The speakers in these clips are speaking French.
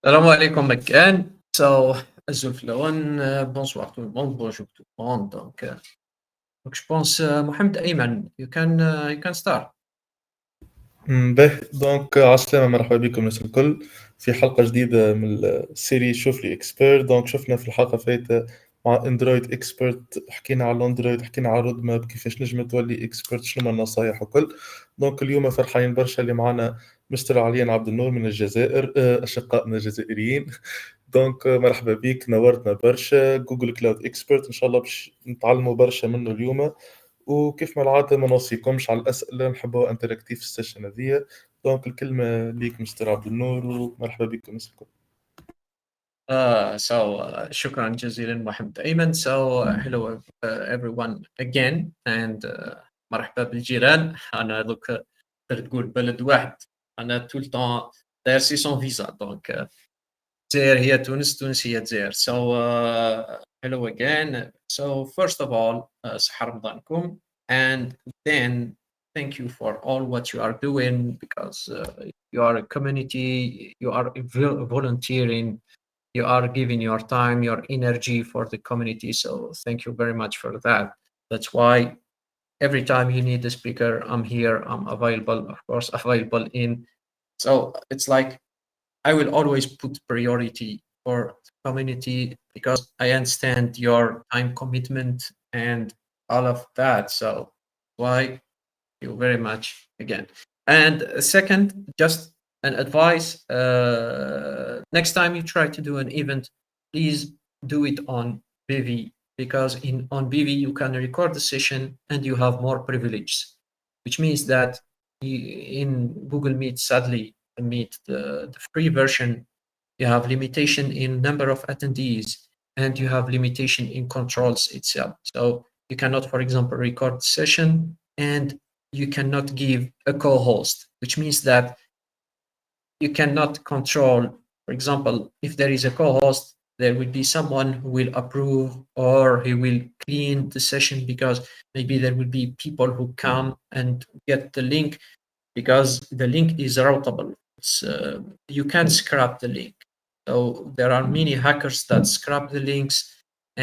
Salam alaikum again. So, Azul Flawan, bonsoir tout le monde, bonjour tout le monde. Donc je pense, Mohamed Ayman, you can start. به دونك عسلامة، مرحبا بكم الناس الكل في حلقة جديدة من السيري شوف لي اكسبيرت. دونك شفنا في الحلقة فايتة مع اندرويد اكسبيرت، حكينا على الاندرويد، حكينا على الرود ماب، كيفاش نجم تولي اكسبيرت، شنو هما النصايح وكل. دونك اليوم فرحانين برشا اللي معنا مستر عليان عبد النور من الجزائر، اشقائنا الجزائريين. دونك مرحبا بك، نورتنا برشا. جوجل كلاود اكسبيرت ان شاء الله باش نتعلموا برشا منه اليوم، وكيف ما العادة ما نوصيكمش على الأسئلة، نحبوا انتراكتيف السيشن هذيا. دونك الكلمة ليك مستر عبد النور، ومرحبا بكم مساكم. Shukran jazilan Mohamed Ayman. So, hello everyone again, and مرحبا بالجيران. أنا دوك تقول بلد واحد. أنا tout le temps داير سي سون فيزا. Donc الجزائر هي تونس، تونس هي الجزائر. So, hello again. So, first of all, صحة رمضانكم. And then, thank you for all what you are doing because you are a community, you are volunteering, you are giving your time, your energy for the community. So, thank you very much for that. That's why every time you need a speaker, I'm here, I'm available, of course, available in. So, it's like I will always put priority for the community because I understand your time commitment and all of that. So why thank you very much again. And second, just an advice. Next time you try to do an event, please do it on BV because in on BV you can record the session and you have more privileges, which means that in Google Meet, sadly, Meet the free version, you have limitation in number of attendees and you have limitation in controls itself. So you cannot, for example, record session and you cannot give a co-host, which means that you cannot control, for example, if there is a co-host, there will be someone who will approve or he will clean the session because maybe there will be people who come and get the link because the link is routable. You can't scrap the link. So there are many hackers that scrap the links,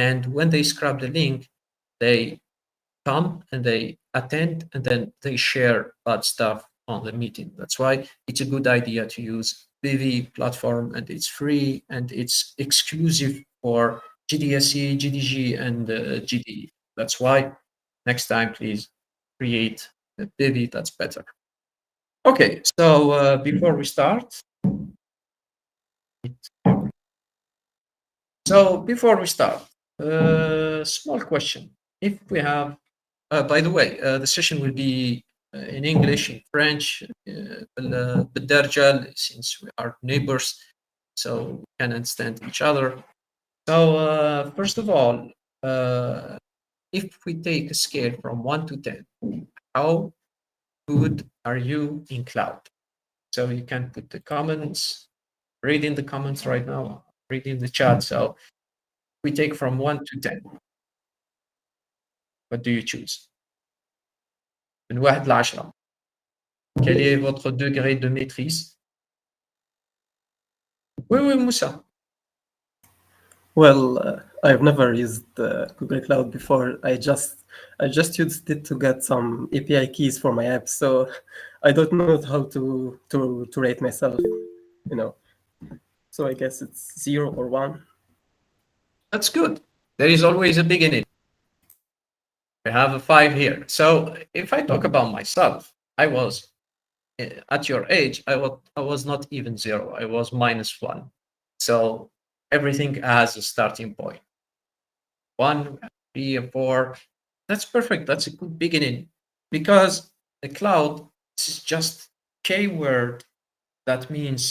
and when they scrap the link, they come and they attend and then they share bad stuff on the meeting. That's why it's a good idea to use BV platform, and it's free and it's exclusive for GDSE, GDG, and GDE. That's why next time, please create a BV that's better. Okay, so before we start, small question. If we have, by the way, the session will be in English, in French, بالدرجة, since we are neighbors, so we can understand each other. So first of all, if we take a scale from 1 to 10, how good are you in cloud? So you can put the comments, read in the comments right now, read in the chat. So we take from 1 to 10. What do you choose? من 1 ل 10. Quel est votre degré de maîtrise? Oui, oui, Moussa. Well, I've never used Google Cloud before. I just used it to get some API keys for my app, so I don't know how to rate myself, you know. So I guess it's 0 or 1. That's good. There is always a beginning. We have a 5 here. So if I talk about myself, I was at your age. I was not even 0. I was -1. So everything has a starting point. 1, 3, and 4. That's perfect. That's a good beginning because the cloud is just keyword that means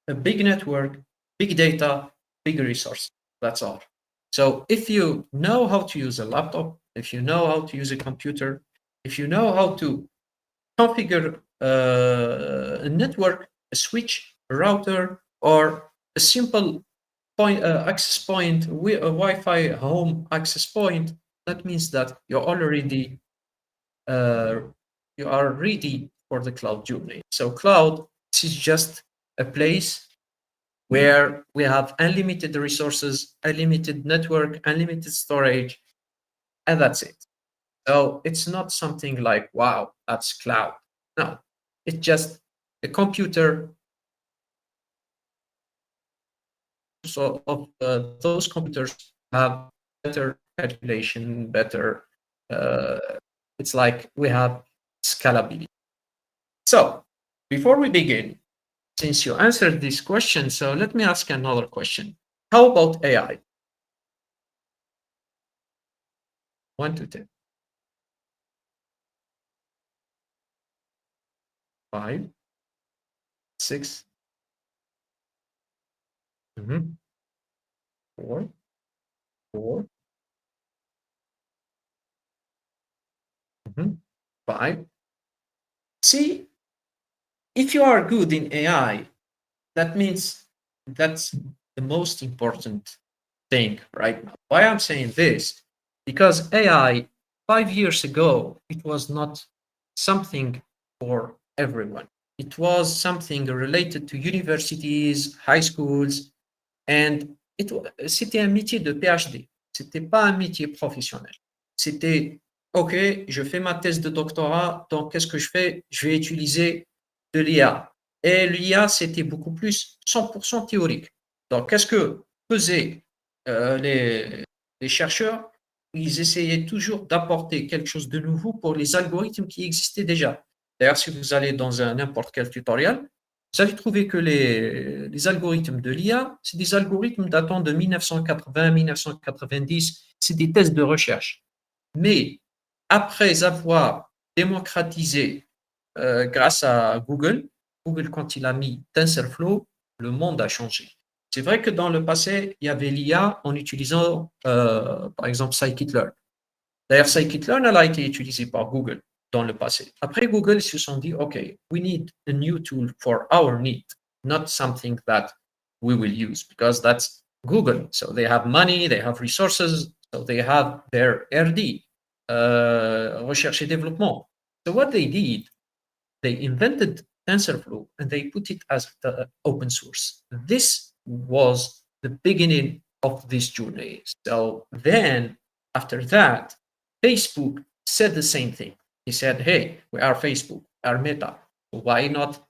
a big network, big data, big resource. That's all. So if you know how to use a laptop, if you know how to use a computer, if you know how to configure a network, a switch, a router, or a simple access point, a Wi-Fi home access point, that means that you're already you are ready for the cloud journey. So cloud is just a place where we have unlimited resources, unlimited network, unlimited storage, and that's it. So it's not something like, wow, that's cloud. No, it's just a computer. So of those computers have better calculation, better. It's like we have scalability. So before we begin, since you answered this question, so let me ask another question. How about AI? 1 to 10. 5, 6, 4, 4, 5. See, if you are good in AI, that means that's the most important thing right now. Why I'm saying this? Because AI 5 years ago, it was not something for everyone. It was something related to universities, high schools, and c'était un métier de PhD. C'était pas un métier professionnel. C'était, OK, je fais ma thèse de doctorat, donc qu'est-ce que je fais? Je vais utiliser de l'IA. Et l'IA, c'était beaucoup plus 100% théorique. Donc, qu'est-ce que faisaient les chercheurs? Ils essayaient toujours d'apporter quelque chose de nouveau pour les algorithmes qui existaient déjà. D'ailleurs, si vous allez dans n'importe quel tutoriel, vous allez trouver que les algorithmes de l'IA, c'est des algorithmes datant de 1980-1990, c'est des tests de recherche. Mais après avoir démocratisé grâce à Google, quand il a mis TensorFlow, le monde a changé. C'est vrai que dans le passé, il y avait l'IA en utilisant, par exemple, Scikit-learn. D'ailleurs, Scikit-learn, elle a été utilisée par Google dans le passé. Après, Google, ils se sont dit, OK, we need a new tool for our need, not something that we will use, because that's Google. So they have money, they have resources, so they have their RD, recherche et développement. So what they did, they invented TensorFlow and they put it as the open source. This was the beginning of this journey. So then, after that, Facebook said the same thing. He said, hey, we are Facebook, we are Meta. Why not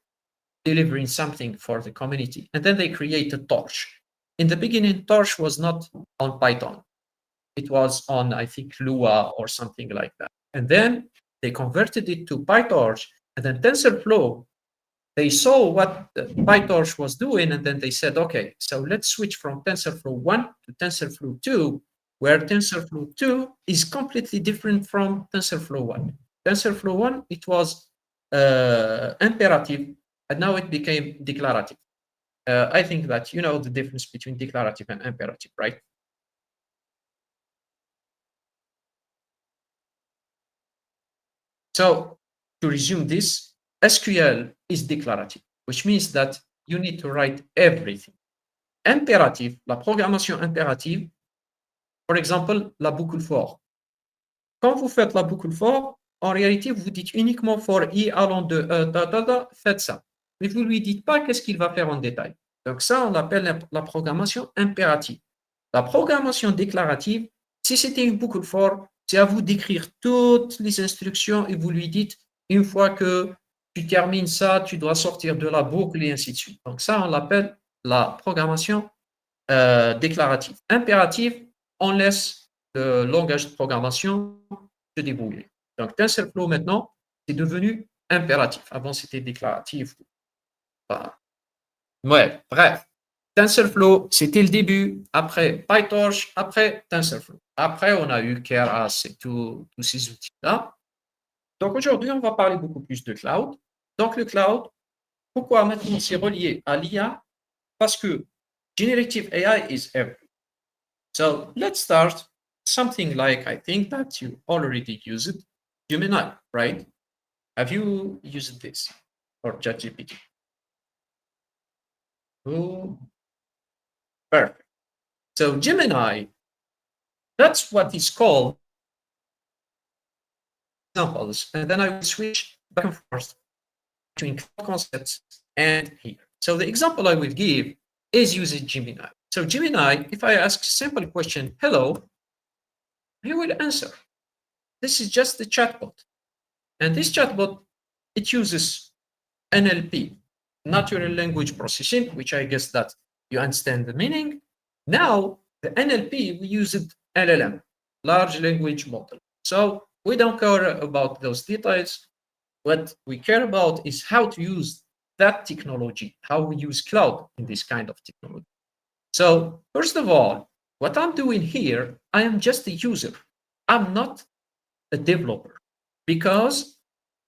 delivering something for the community? And then they created Torch. In the beginning, Torch was not on Python. It was on, I think, Lua or something like that. And then they converted it to PyTorch. And then TensorFlow, they saw what PyTorch was doing, and then they said, okay, so let's switch from TensorFlow 1 to TensorFlow 2, where TensorFlow 2 is completely different from TensorFlow 1. TensorFlow 1, it was imperative, and now it became declarative. I think that you know the difference between declarative and imperative, right? So to resume this, SQL is declarative, which means that you need to write everything. Impérative, la programmation impérative, par exemple, la boucle for. Quand vous faites la boucle for, en réalité, vous dites uniquement for i allant de faites ça. Mais vous ne lui dites pas qu'est-ce qu'il va faire en détail. Donc ça, on l'appelle la programmation impérative. La programmation déclarative, si c'était une boucle for, c'est à vous d'écrire toutes les instructions et vous lui dites, une fois que tu termines ça, tu dois sortir de la boucle et ainsi de suite. Donc ça, on l'appelle la programmation déclarative. Impérative, on laisse le langage de programmation se débrouiller. Donc TensorFlow maintenant, c'est devenu impératif. Avant, c'était déclaratif. Enfin, ouais, bref. TensorFlow, c'était le début. Après PyTorch, après TensorFlow. Après, on a eu Keras et tous ces outils-là. Donc aujourd'hui, on va parler beaucoup plus de cloud. Donc le cloud, pourquoi maintenant c'est relié à l'IA? Parce que generative AI is everywhere. So let's start something like, I think that you already use it, Gemini, right? Have you used this or ChatGPT? Oh, perfect. So Gemini, that's what is called examples. And then I will switch back and forth between concepts and here. So the example I will give is using Gemini. So Gemini, if I ask simple question, hello, he will answer. This is just the chatbot. And this chatbot, it uses NLP, natural language processing, which I guess that you understand the meaning. Now, the NLP, we use it LLM, large language model. So we don't care about those details. What we care about is how to use that technology, how we use cloud in this kind of technology. So first of all, what I'm doing here, I am just a user. I'm not a developer because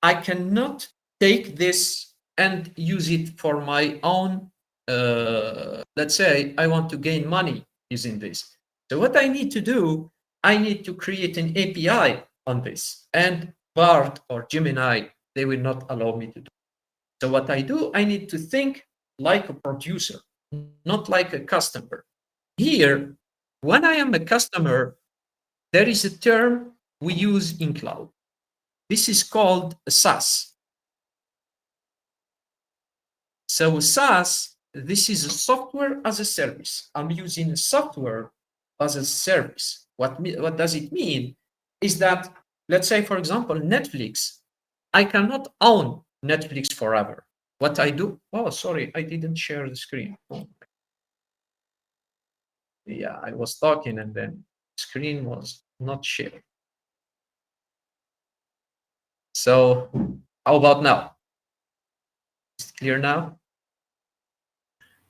I cannot take this and use it for my own. Let's say I want to gain money using this. So what I need to do, I need to create an API on this. And Bard or Gemini, they will not allow me to do. So what I do, I need to think like a producer, not like a customer. Here, when I am a customer, there is a term we use in cloud. This is called a SaaS. So SaaS, this is a software as a service. I'm using a software as a service. What does it mean? Is that, let's say, for example, Netflix, I cannot own Netflix forever. What I do, oh, sorry, I didn't share the screen. Oh. Yeah, I was talking and then screen was not shared. So how about now? Is it clear now?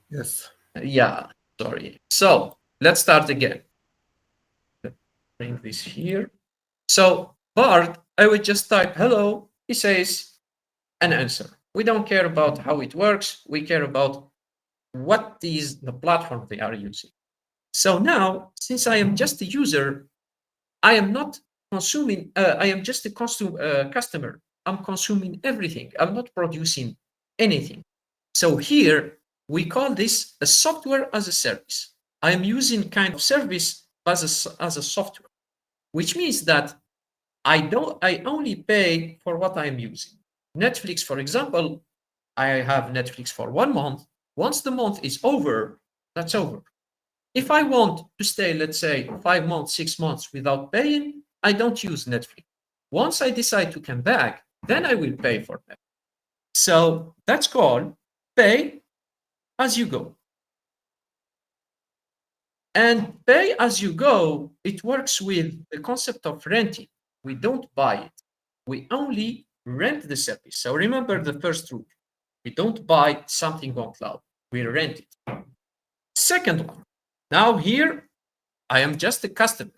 Yes. Yeah, sorry. So let's start again. Bring this here. So Bard, I would just type hello. He says an answer. We don't care about how it works. We care about what is the platform they are using. So now, since I am just a user, I am not consuming, I am just a customer. I'm consuming everything. I'm not producing anything. So here, we call this a software as a service. I am using kind of service as a software, which means that I only pay for what I'm using. Netflix, for example, I have Netflix for 1 month. Once the month is over, that's over. If I want to stay, let's say, 5 months, 6 months without paying, I don't use Netflix. Once I decide to come back, then I will pay for that. So that's called pay as you go. And pay as you go, it works with the concept of renting. We don't buy it. We only rent the service. So remember the first rule. We don't buy something on cloud. We rent it. Second one. Now here, I am just a customer.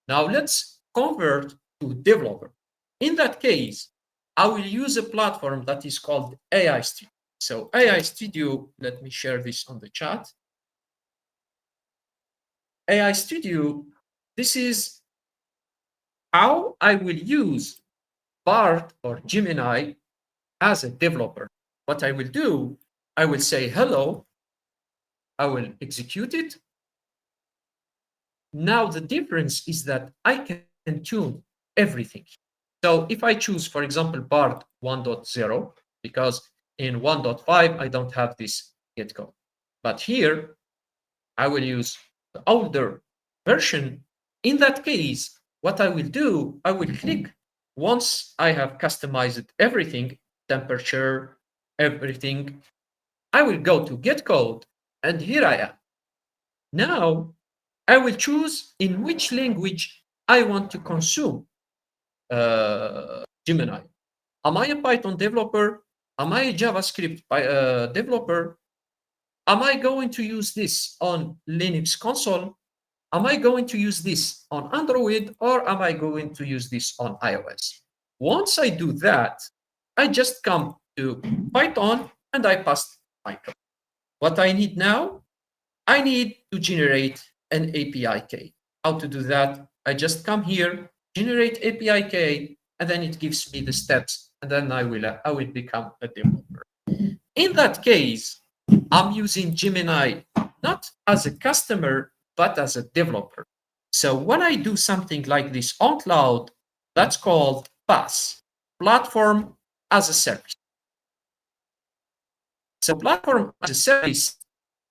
Now let's convert to developer. In that case, I will use a platform that is called AI Studio. So AI Studio, let me share this on the chat. AI Studio, this is how I will use Bard or Gemini as a developer. What I will do, I will say hello, I will execute it. Now the difference is that I can tune everything. So if I choose, for example, Bard 1.0, because in 1.5, I don't have this get code. But here, I will use the older version. In that case, what I will do, I will click once I have customized everything, temperature, everything, I will go to get code, and here I am. Now, I will choose in which language I want to consume Gemini. Am I a Python developer? Am I a JavaScript developer? Am I going to use this on Linux console? Am I going to use this on Android, or am I going to use this on iOS? Once I do that, I just come to Python and I pass my code. What I need now, I need to generate an API key. How to do that? I just come here, generate API key, and then it gives me the steps, and then I will become a developer. In that case, I'm using Gemini not as a customer, but as a developer. So when I do something like this on cloud, that's called PaaS, Platform as a Service. So platform as a service,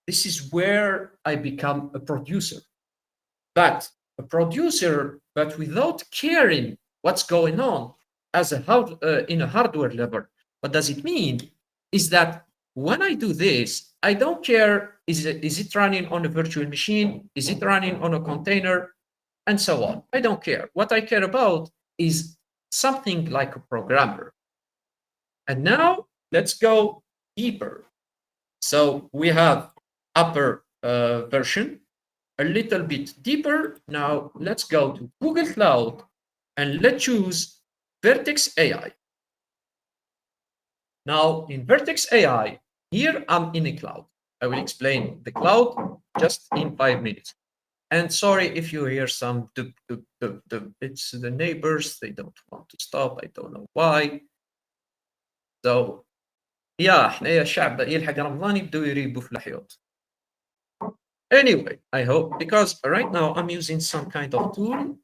this is where I become a producer. But a producer, but without caring what's going on as in a hardware level. What does it mean? Is that when I do this, I don't care, is it running on a virtual machine? Is it running on a container? And so on. I don't care. What I care about is something like a programmer. And now let's go deeper. So we have upper version, a little bit deeper. Now let's go to Google Cloud and let's choose Vertex AI. Now in Vertex AI, here I'm in a cloud. I will explain the cloud just in 5 minutes. And sorry if you hear some it's the neighbors, they don't want to stop. I don't know why. So yeah, حنايا الشعب يلحق رمضان يبداو يريبوا في الحيوط. Anyway, I hope, because right now I'm using some kind of tool.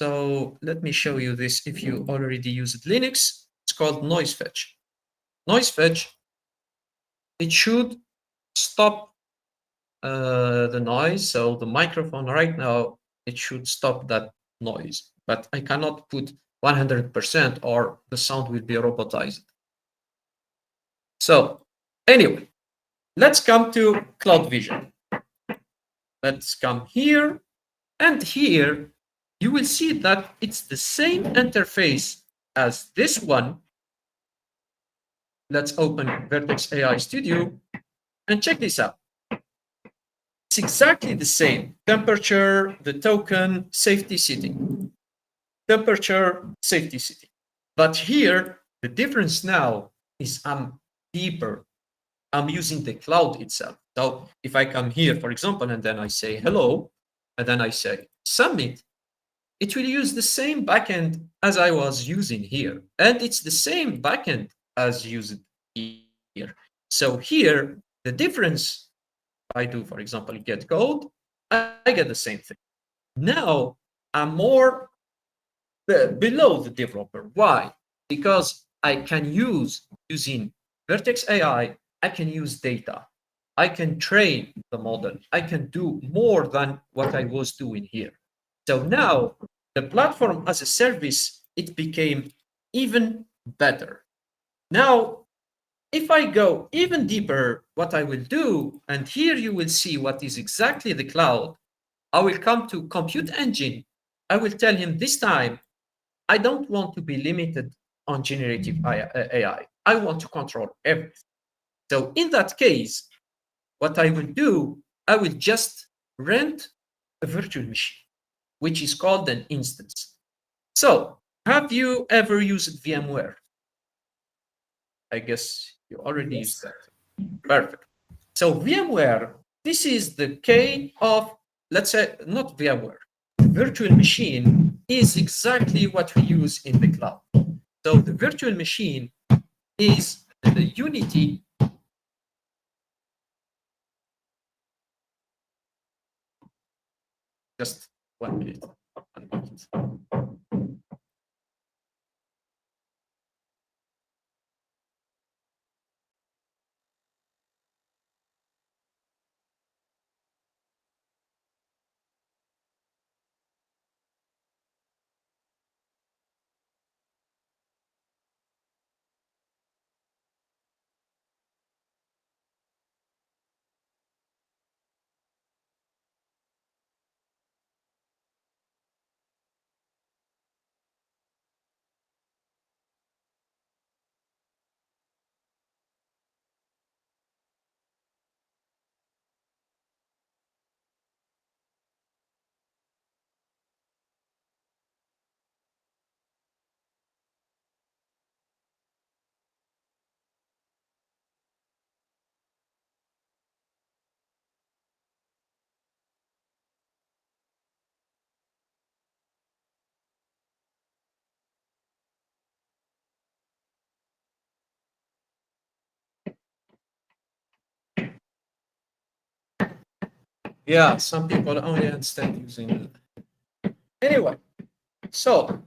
So let me show you this. If you already used Linux, it's called Noise Fetch. Noise Fetch, it should stop the noise. So the microphone right now, it should stop that noise, but I cannot put 100% or the sound will be robotized. So anyway, let's come to Cloud Vision. Let's come here, and here you will see that it's the same interface as this one. Let's open Vertex AI Studio and check this out. It's exactly the same. Temperature, the token, safety setting. Temperature, safety setting. But here, the difference now is I'm deeper. I'm using the cloud itself. So if I come here, for example, and then I say hello, and then I say submit, it will use the same backend as I was using here. And it's the same backend as used here. So here, the difference, I do, for example, get code, I get the same thing. Now, I'm more below the developer. Why? Because I can using Vertex AI, I can use data. I can train the model. I can do more than what I was doing here. So now the platform as a service, it became even better. Now, if I go even deeper, what I will do, and here you will see what is exactly the cloud, I will come to Compute Engine. I will tell him this time, I don't want to be limited on generative AI. I want to control everything. So in that case, what I will do, I will just rent a virtual machine, which is called an instance. So have you ever used VMware? I guess you already used that. Perfect. So VMware, this is the K of, let's say, not VMware. The virtual machine is exactly what we use in the cloud. So the virtual machine is the Unity. Just 1 minute. 1 minute. Yeah, some people only understand using it. Anyway, so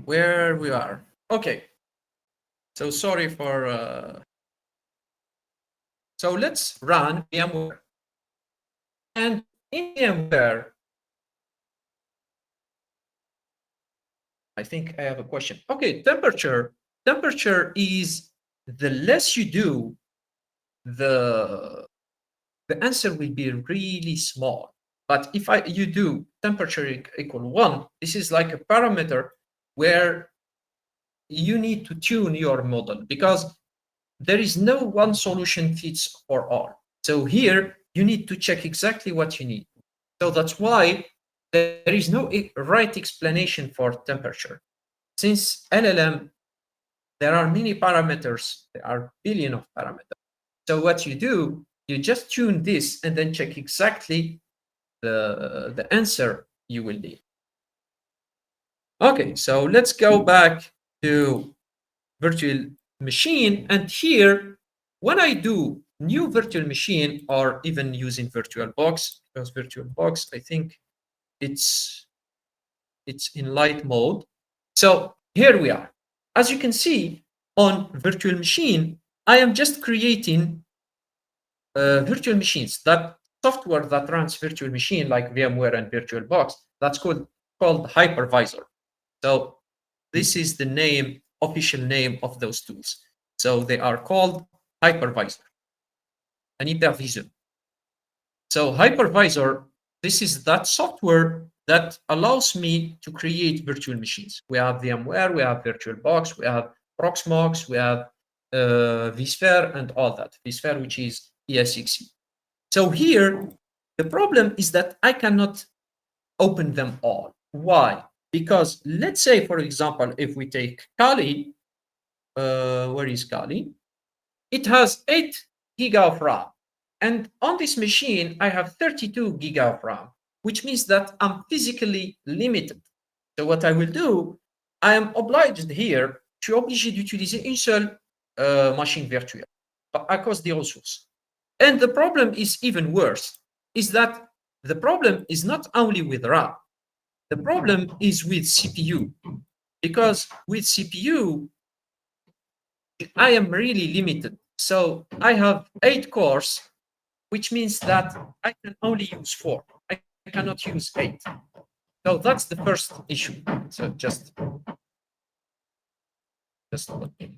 where we are. Okay. So sorry for So let's run VMware. And in VMware, I think I have a question. Okay, temperature. Temperature is the less you do, the answer will be really small. But if you do temperature equal 1, this is like a parameter where you need to tune your model, because there is no one solution fits for all. So here you need to check exactly what you need. So that's why there is no right explanation for temperature. Since LLM, there are many parameters, there are billion of parameters. So what you do, you just tune this and then check exactly the answer you will need. Okay, so let's go back to virtual machine. And here, when I do new virtual machine, or even using VirtualBox, because VirtualBox, I think it's in light mode. So here we are. As you can see on virtual machine, I am just creating virtual machines. That software that runs virtual machine like VMware and VirtualBox, that's called hypervisor. So this is the name, official name of those tools. So they are called hypervisor and hypervisor. So hypervisor, this is that software that allows me to create virtual machines. We have VMware, we have VirtualBox, we have Proxmox, we have vSphere and all that. vSphere, which is ESXi. So here, the problem is that I cannot open them all. Why? Because let's say, for example, if we take Kali, where is Kali? It has 8 giga of RAM. And on this machine, I have 32 giga of RAM, which means that I'm physically limited. So what I will do, I am obliged here, je suis obligé d'utiliser une seule machine virtuelle à cause des ressources. And the problem is even worse, is that the problem is not only with RAM, the problem is with CPU. Because with CPU, I am really limited. So I have 8 cores, which means that I can only use 4. I cannot use 8. So that's the first issue. So just 1 minute.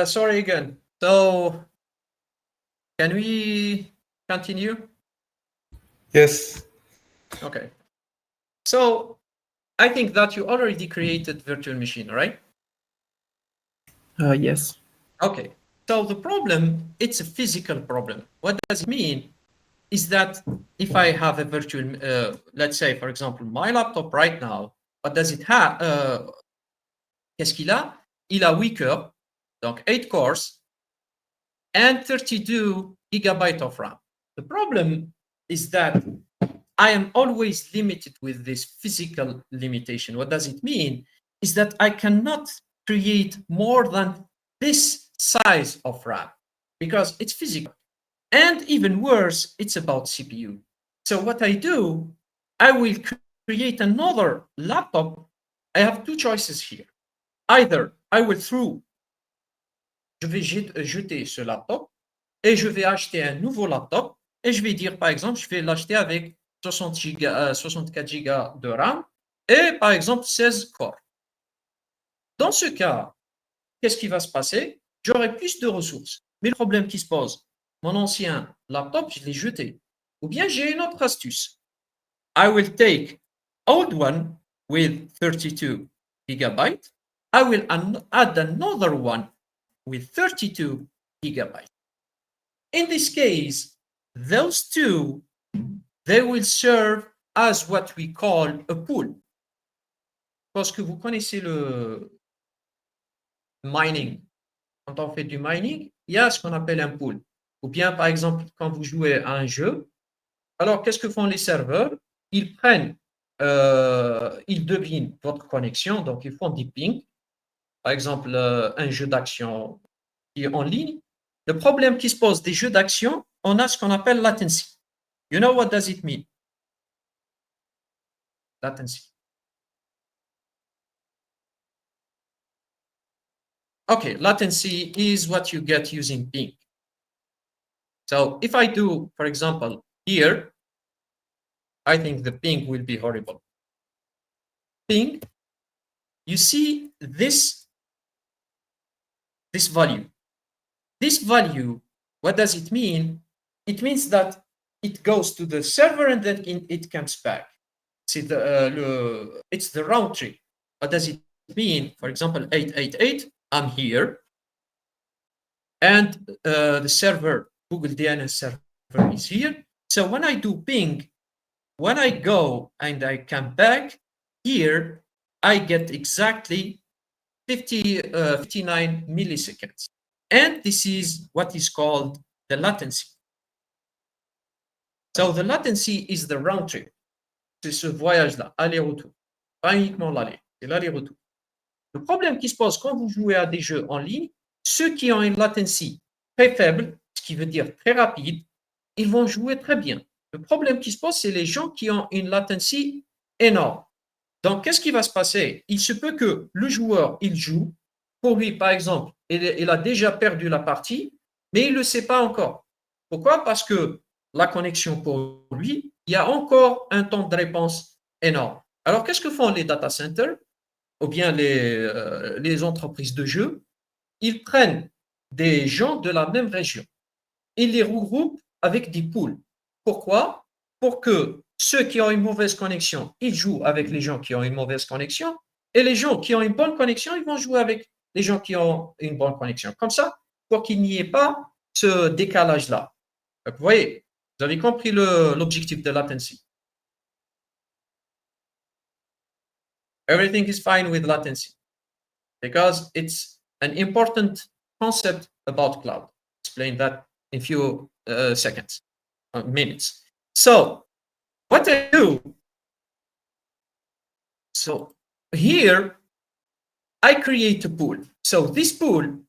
Sorry again. So, can we continue? Yes. Okay. So, I think that you already created virtual machine, right? Yes. Okay. So the problem, it's a physical problem. What does it mean? Is that if I have a virtual, let's say, for example, my laptop right now, what does it have? Qu'est-ce qu'il a? Il a 8 cœurs, donc 8 cores, and 32 gigabytes of RAM. The problem is that I am always limited with this physical limitation. What does it mean? Is that I cannot create more than this size of RAM because it's physical. And even worse, it's about CPU. So what I do, I will create another laptop. I have two choices here. Either I will je vais jeter ce laptop et je vais acheter un nouveau laptop et je vais dire, par exemple, je vais l'acheter avec 64 Go de RAM et, par exemple, 16 corps. Dans ce cas, qu'est-ce qui va se passer? J'aurai plus de ressources. Mais le problème qui se pose, mon ancien laptop, je l'ai jeté. Ou bien j'ai une autre astuce. I will take old one with 32 gigabytes. I will add another one with 32 gigabytes. In this case, those two, they will serve as what we call a pool. Parce que vous connaissez le mining. Quand on fait du mining, il y a ce qu'on appelle un pool. Ou bien, par exemple, quand vous jouez à un jeu, alors qu'est-ce que font les serveurs? Ils prennent, ils devinent votre connexion, donc ils font des pings. Par exemple, un jeu d'action qui est en ligne. Le problème qui se pose des jeux d'action, on a ce qu'on appelle latency. You know what does it mean? Latency. Okay, latency is what you get using ping. So if I do, for example, here, I think the ping will be horrible. Ping, you see this value. This value, what does it mean? It means that it goes to the server and then it comes back. See, it's the round trip. What does it mean? For example, 888, I'm here. And the server, Google DNS server is here. So when I do ping, when I go and I come back here, I get exactly 59 milliseconds. And this is what is called the latency. So the latency is the round trip. C'est ce voyage-là, aller-retour. Pas uniquement l'aller, c'est l'aller-retour. Le problème qui se pose quand vous jouez à des jeux en ligne, ceux qui ont une latency très faible, ce qui veut dire très rapide, ils vont jouer très bien. Le problème qui se pose, c'est les gens qui ont une latency énorme. Donc, qu'est-ce qui va se passer? Il se peut que le joueur, il joue. Pour lui, par exemple, il a déjà perdu la partie, mais il ne le sait pas encore. Pourquoi? Parce que la connexion pour lui, il y a encore un temps de réponse énorme. Alors, qu'est-ce que font les data centers ou bien les entreprises de jeux? Ils prennent des gens de la même région. Ils les regroupent avec des pools. Pourquoi? Pour que ceux qui ont une mauvaise connexion, ils jouent avec les gens qui ont une mauvaise connexion, et les gens qui ont une bonne connexion, ils vont jouer avec les gens qui ont une bonne connexion. Comme ça, pour qu'il n'y ait pas ce décalage-là. Vous voyez, vous avez compris l'objectif de latency. Everything is fine with latency because it's an important concept about cloud. Explain that in a few seconds, minutes. So what I do, so here I create a pool. So this pool,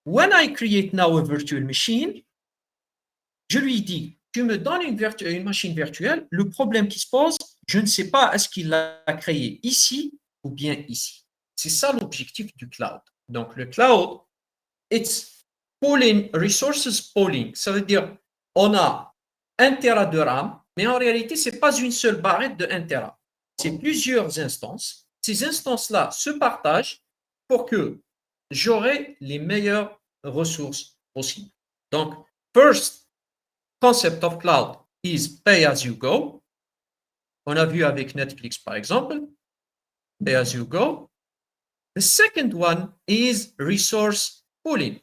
when I create now a virtual machine, je lui dis, tu me donnes une machine virtuelle, le problème qui se pose, je ne sais pas est-ce qu'il l'a créé ici ou bien ici. C'est ça l'objectif du cloud. Donc le cloud, it's pooling, resources pooling. Ça veut dire, on a 1 Tera de RAM, mais en réalité, ce n'est pas une seule barrette de 1 Tera. C'est plusieurs instances. Ces instances-là se partagent pour que j'aurai les meilleures ressources possibles. Donc, first concept of cloud is pay as you go. On a vu avec Netflix, par exemple, pay as you go. The second one is resource pooling.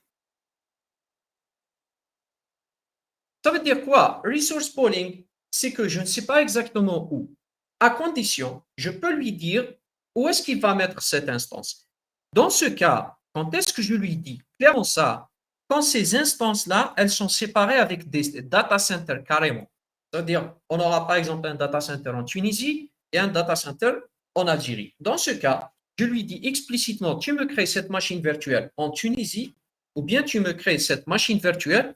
Ça veut dire quoi? Resource pooling, c'est que je ne sais pas exactement où. À condition, je peux lui dire où est-ce qu'il va mettre cette instance. Dans ce cas, quand est-ce que je lui dis clairement ça? Quand ces instances-là, elles sont séparées avec des data centers carrément. C'est-à-dire, on aura par exemple un data center en Tunisie et un data center en Algérie. Dans ce cas, je lui dis explicitement, tu me crées cette machine virtuelle en Tunisie ou bien tu me crées cette machine virtuelle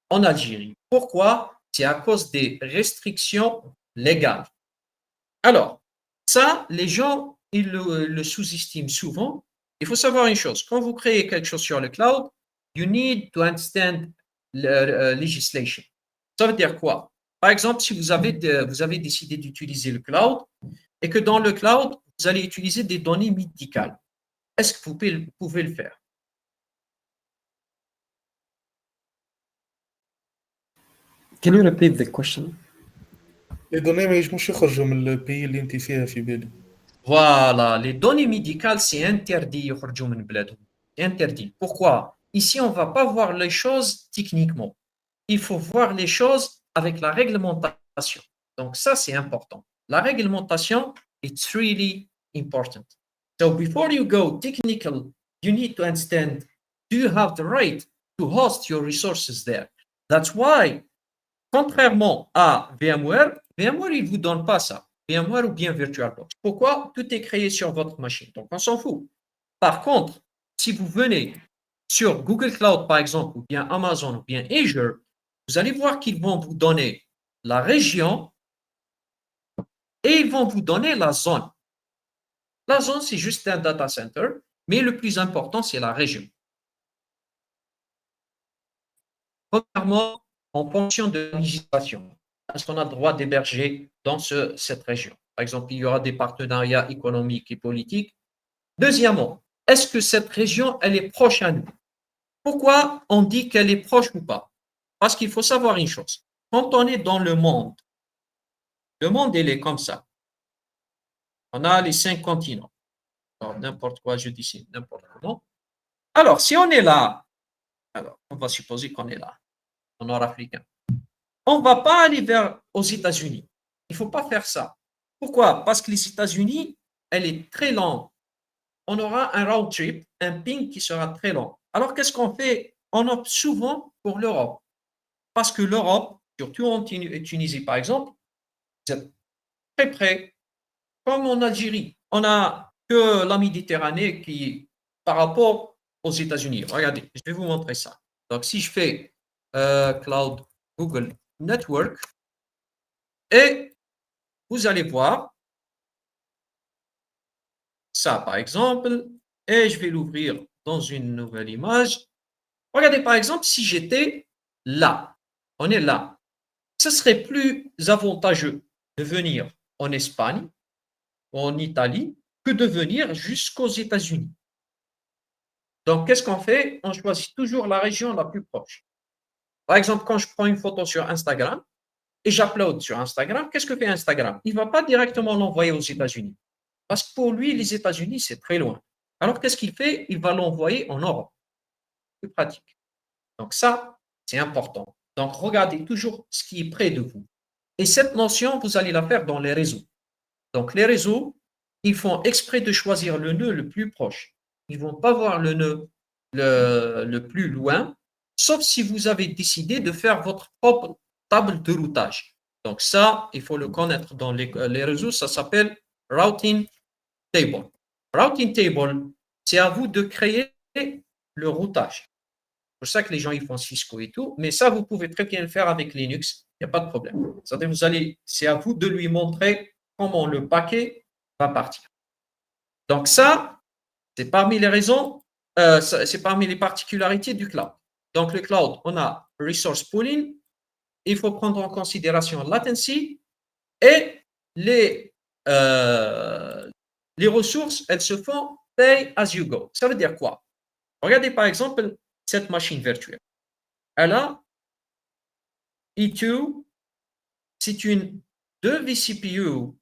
en Algérie. Pourquoi? C'est à cause des restrictions légales. Alors, ça, les gens, ils le sous-estiment souvent. Il faut savoir une chose, quand vous créez quelque chose sur le cloud, you need to understand the legislation. Ça veut dire quoi? Par exemple, si vous avez décidé d'utiliser le cloud et que dans le cloud, vous allez utiliser des données médicales, est-ce que vous pouvez le faire? Can you repeat the question? Les données ما يجموش يخرجوا من البي اللي انت فيها في بالي. Voilà, les données médicales, c'est interdit يخرجوا من بلادهم. C'est interdit. Pourquoi? Ici, on ne va pas voir les choses techniquement. Il faut voir les choses avec la réglementation. Donc ça, c'est important. La réglementation, it's really important. So before you go technical, you need to understand, do you have the right to host your resources there? That's why, contrairement à VMware, VMware, il ne vous donne pas ça. VMware ou bien VirtualBox. Pourquoi? Tout est créé sur votre machine. Donc, on s'en fout. Par contre, si vous venez sur Google Cloud, par exemple, ou bien Amazon, ou bien Azure, vous allez voir qu'ils vont vous donner la région et ils vont vous donner la zone. La zone, c'est juste un data center, mais le plus important, c'est la région. Premièrement, en fonction de la législation, est-ce qu'on a le droit d'héberger dans cette région? Par exemple, il y aura des partenariats économiques et politiques. Deuxièmement, est-ce que cette région, elle est proche à nous? Pourquoi on dit qu'elle est proche ou pas? Parce qu'il faut savoir une chose. Quand on est dans le monde, il est comme ça. On a les 5 continents. Alors, n'importe quoi, je dis c'est n'importe comment. Alors, si on est là, alors, on va supposer qu'on est là, en nord-africain. On ne va pas aller aux États-Unis. Il ne faut pas faire ça. Pourquoi? Parce que les États-Unis, elle est très lente. On aura un road trip, un ping qui sera très long. Alors, qu'est-ce qu'on fait? On opte souvent pour l'Europe. Parce que l'Europe, surtout en Tunisie par exemple, c'est très près, comme en Algérie. On n'a que la Méditerranée qui, par rapport aux États-Unis. Regardez, je vais vous montrer ça. Donc, si je fais Cloud Google Network, et vous allez voir ça, par exemple, et je vais l'ouvrir dans une nouvelle image. Regardez, par exemple, si j'étais là, on est là, ce serait plus avantageux de venir en Espagne ou en Italie que de venir jusqu'aux États-Unis. Donc, qu'est-ce qu'on fait? On choisit toujours la région la plus proche. Par exemple, quand je prends une photo sur Instagram et j'upload sur Instagram, qu'est-ce que fait Instagram? Il ne va pas directement l'envoyer aux États-Unis. Parce que pour lui, les États-Unis, c'est très loin. Alors, qu'est-ce qu'il fait? Il va l'envoyer en Europe. Plus pratique. Donc, ça, c'est important. Donc, regardez toujours ce qui est près de vous. Et cette notion, vous allez la faire dans les réseaux. Donc, les réseaux, ils font exprès de choisir le nœud le plus proche. Ils ne vont pas voir le nœud le plus loin, sauf si vous avez décidé de faire votre propre table de routage. Donc, ça, il faut le connaître dans les réseaux. Ça s'appelle Routing Table. Routing Table, c'est à vous de créer le routage. C'est pour ça que les gens ils font Cisco et tout, mais ça, vous pouvez très bien le faire avec Linux, il n'y a pas de problème. C'est à vous de lui montrer comment le paquet va partir. Donc ça, c'est parmi les raisons, c'est parmi les particularités du cloud. Donc le cloud, on a resource pooling, il faut prendre en considération latency et les ressources, elles se font pay as you go. Ça veut dire quoi? Regardez par exemple cette machine virtuelle. Elle a E2, c'est une 2 vCPU,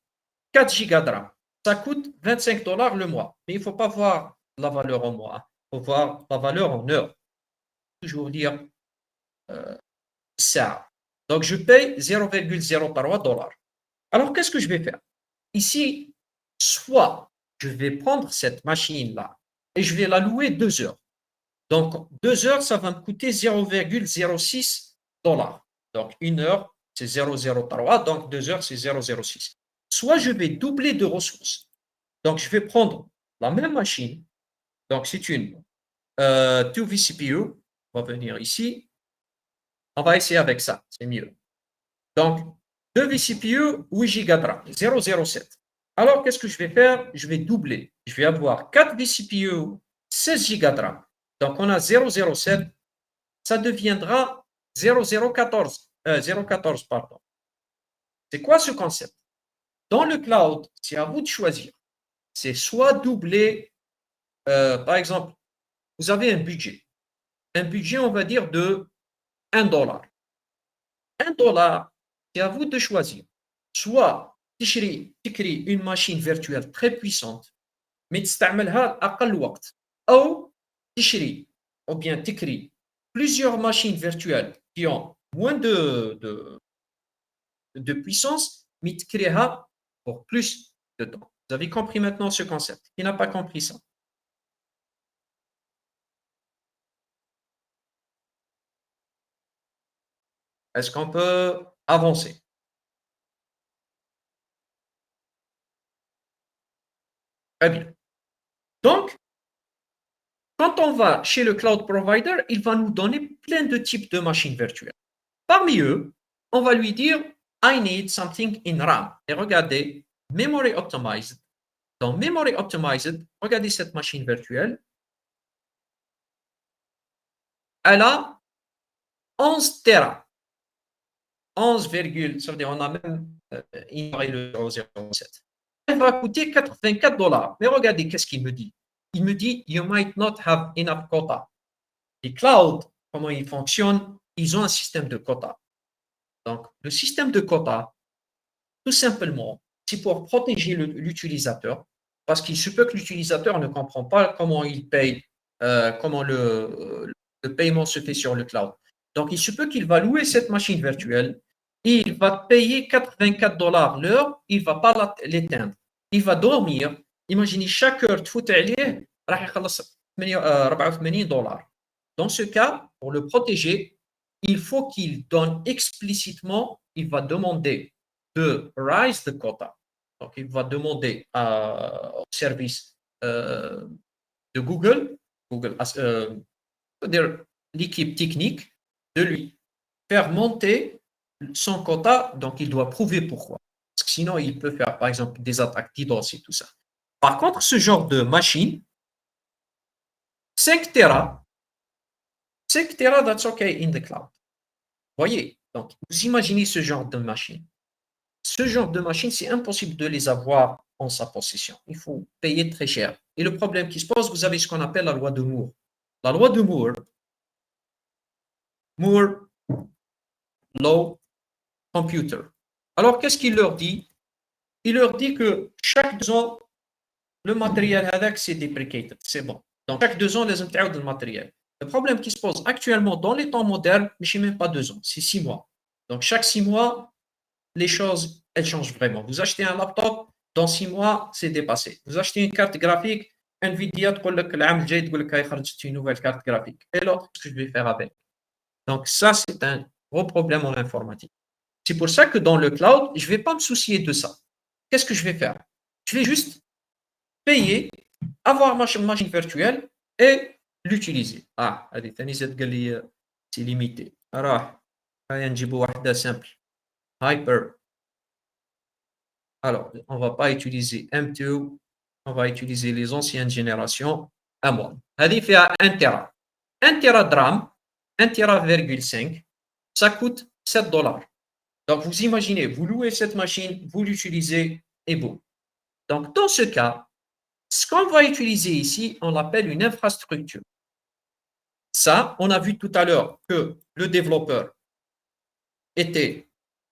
4 Go de RAM. Ça coûte $25 le mois. Mais il ne faut pas voir la valeur en mois. Il faut voir la valeur en heure. Toujours dire ça. Donc, je paye $0,03. Alors, qu'est-ce que je vais faire? Ici, soit je vais prendre cette machine-là et je vais la louer 2 heures. Donc, 2 heures, ça va me coûter $0,06. Donc, 1 heure, c'est 0,03. Donc, 2 heures, c'est 0,06. Soit je vais doubler de ressources. Donc, je vais prendre la même machine. Donc, c'est une 2 vCPU. On va venir ici. On va essayer avec ça. C'est mieux. Donc, 2 vCPU, 8 Go de RAM, 0,07. Alors, qu'est-ce que je vais faire? Je vais doubler. Je vais avoir 4 vCPU, 16 Go de RAM. Donc, on a 0,07. Ça deviendra 0,014. 0,14, pardon. C'est quoi ce concept? Dans le cloud, c'est à vous de choisir. C'est soit doubler, par exemple, vous avez un budget. Un budget, on va dire, de $1. $1, c'est à vous de choisir. Soit tu crées une machine virtuelle très puissante, mais تستعملها أقل وقت. أو تشري ou bien تكري plusieurs machines virtuelles qui ont moins de puissance, mais تكريها pour plus de temps. Vous avez compris maintenant ce concept. Qui n'a pas compris ça? Est-ce qu'on peut avancer? Très bien. Donc, quand on va chez le cloud provider, il va nous donner plein de types de machines virtuelles. Parmi eux, on va lui dire I need something in RAM. Et regardez, Memory Optimized. Dans Memory Optimized, regardez cette machine virtuelle. Elle a 11 Tera. 11, ça veut dire on a même ignoré le 0,07. Elle va coûter $84. Mais regardez, qu'est-ce qu'il me dit? Il me dit you might not have enough quota. Les clouds, comment ils fonctionnent? Ils ont un système de quota. Donc, le système de quota, tout simplement, c'est pour protéger l'utilisateur, parce qu'il se peut que l'utilisateur ne comprend pas comment il paye, comment le paiement se fait sur le cloud. Donc, il se peut qu'il va louer cette machine virtuelle et il va payer $84 l'heure, il ne va pas l'éteindre. Il va dormir. Imaginez, chaque heure, تفوت عليه راح يخلص $84. Dans ce cas, pour le protéger, il faut qu'il donne explicitement, il va demander de raise the quota. Donc, il va demander au service de Google c'est-à-dire l'équipe technique, de lui faire monter son quota. Donc, il doit prouver pourquoi. Parce que sinon, il peut faire, par exemple, des attaques DDoS et tout ça. Par contre, ce genre de machine, 5 Tera, that's okay in the cloud. Voyez, donc vous imaginez ce genre de machine. Ce genre de machine, c'est impossible de les avoir en sa possession. Il faut payer très cher. Et le problème qui se pose, vous avez ce qu'on appelle la loi de Moore. La loi de Moore, Moore Law Computer. Alors, qu'est-ce qu'il leur dit? Il leur dit que chaque 2 ans, le matériel avec c'est deprecated, c'est bon. Donc, chaque 2 ans, les intérêts du matériel. Le problème qui se pose actuellement dans les temps modernes, je ne sais même pas 2 ans, c'est 6 mois. Donc, chaque 6 mois, les choses, elles changent vraiment. Vous achetez un laptop, dans 6 mois, c'est dépassé. Vous achetez une carte graphique, Nvidia تقول لك العام الجاي تقول لك هاي خرجت une nouvelle carte graphique. Et l'autre, qu'est-ce que je vais faire avec? Donc, ça, c'est un gros problème en informatique. C'est pour ça que dans le cloud, je ne vais pas me soucier de ça. Qu'est-ce que je vais faire? Je vais juste payer, avoir ma machine virtuelle et l'utiliser. هذه ثاني زاد قال لي c'est limité. راح هيا نجيبوا واحدة simple. Hyper. Alors, on ne va pas utiliser M2, on va utiliser les anciennes générations M1. هذه فيها 1 Tera. 1 Tera de RAM, 1 Tera,5, ça coûte $7. Donc, vous imaginez, vous louez cette machine, vous l'utilisez et bon. Donc, dans ce cas, ce qu'on va utiliser ici, on l'appelle une infrastructure. Ça, on a vu tout à l'heure que le développeur était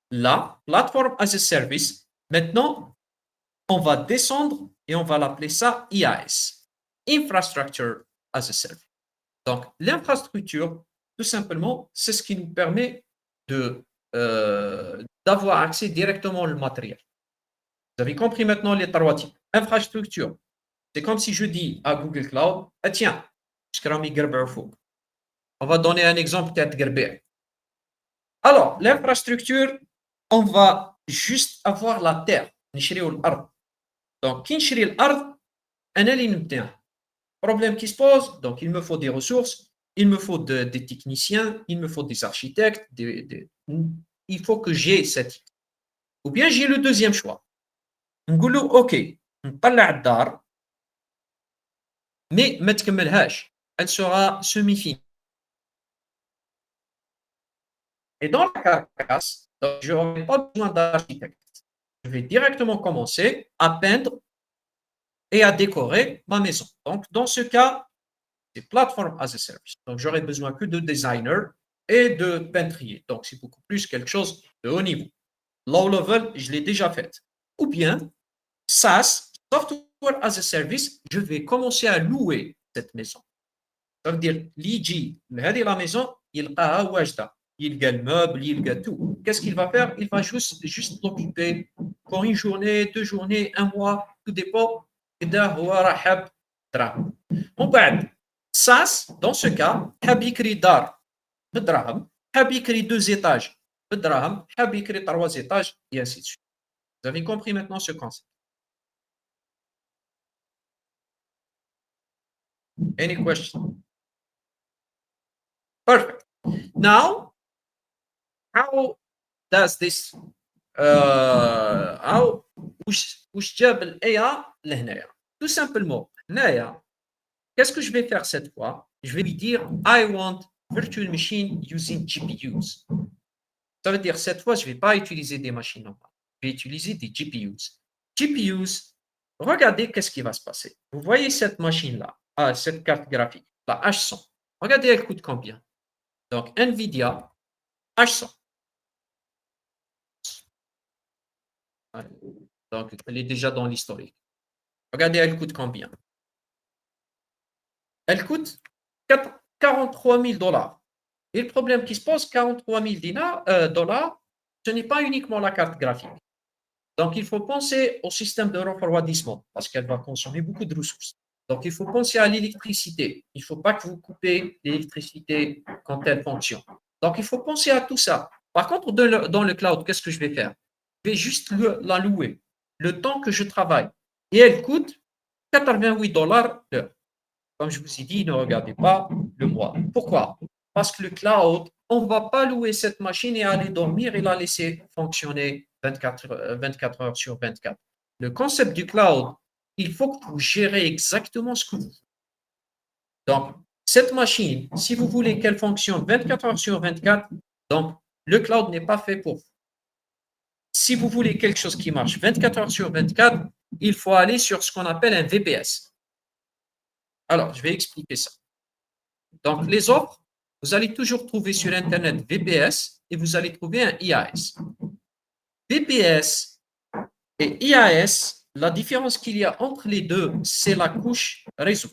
là, Platform as a Service. Maintenant, on va descendre et on va l'appeler ça IaaS, Infrastructure as a Service. Donc, l'infrastructure, tout simplement, c'est ce qui nous permet d'avoir accès directement au matériel. Vous avez compris maintenant les trois types. Infrastructure, c'est comme si je dis à Google Cloud, ah tiens, on va donner un exemple peut-être Gerber. Alors, l'infrastructure, on va juste avoir la terre. Donc, qui نشري الأرض أنا اللي نبدأ. Problème qui se pose, donc il me faut des ressources, il me faut des techniciens, il me faut des architectes, il faut que j'ai cette. Ou bien j'ai le deuxième choix. نقول له OK, نطلع الدار mais ما تكملهاش. Elle sera semi-finie. Et dans la carcasse, je n'aurai pas besoin d'architecte. Je vais directement commencer à peindre et à décorer ma maison. Donc, dans ce cas, c'est Platform as a Service. Donc, j'aurai besoin que de designers et de peintriers. Donc, c'est beaucoup plus quelque chose de haut niveau. Low level, je l'ai déjà fait. Ou bien, SaaS, Software as a Service, je vais commencer à louer cette maison. Ça veut dire, l'IG, la maison, il a wajda. Il a le meuble, il a tout. Qu'est-ce qu'il va faire? Il va juste l'occuper pour une journée, 2 journées, 1 mois, tout dépend. On بعد SaaS, dans ce cas, حاب يكري دار بالدراهم، حاب يكري 2 étages بالدراهم، حاب يكري 3 étages, et ainsi de suite. Vous avez compris maintenant ce concept? Any question? Perfect. Now, how does this وش جاب الاي لهنايا؟ Tout simplement, هنايا qu'est-ce que je vais faire cette fois? Je vais lui dire I want virtual machine using GPUs. Ça veut dire cette fois, je ne vais pas utiliser des machines normales. Je vais utiliser des GPUs. GPUs, regardez qu'est-ce qui va se passer. Vous voyez cette machine-là, cette carte graphique, la H100. Regardez, elle coûte combien? Donc, NVIDIA H100. Donc, elle est déjà dans l'historique. Regardez, elle coûte combien? Elle coûte 43 000 $. Et le problème qui se pose, 43 000 $, ce n'est pas uniquement la carte graphique. Donc, il faut penser au système de refroidissement parce qu'elle va consommer beaucoup de ressources. Donc, il faut penser à l'électricité. Il ne faut pas que vous coupez l'électricité quand elle fonctionne. Donc, il faut penser à tout ça. Par contre, dans le cloud, qu'est-ce que je vais faire? Je vais juste la louer le temps que je travaille. Et elle coûte 88 $ l'heure. Comme je vous ai dit, ne regardez pas le mois. Pourquoi? Parce que le cloud, on ne va pas louer cette machine et aller dormir et la laisser fonctionner 24 heures sur 24. Le concept du cloud, il faut que vous gérez exactement ce que vous voulez. Donc, cette machine, si vous voulez qu'elle fonctionne 24 heures sur 24, donc le cloud n'est pas fait pour vous. Si vous voulez quelque chose qui marche 24 heures sur 24, il faut aller sur ce qu'on appelle un VPS. Alors, je vais expliquer ça. Donc, les offres, vous allez toujours trouver sur Internet VPS et vous allez trouver un IaaS. VPS et IaaS, la différence qu'il y a entre les deux, c'est la couche réseau.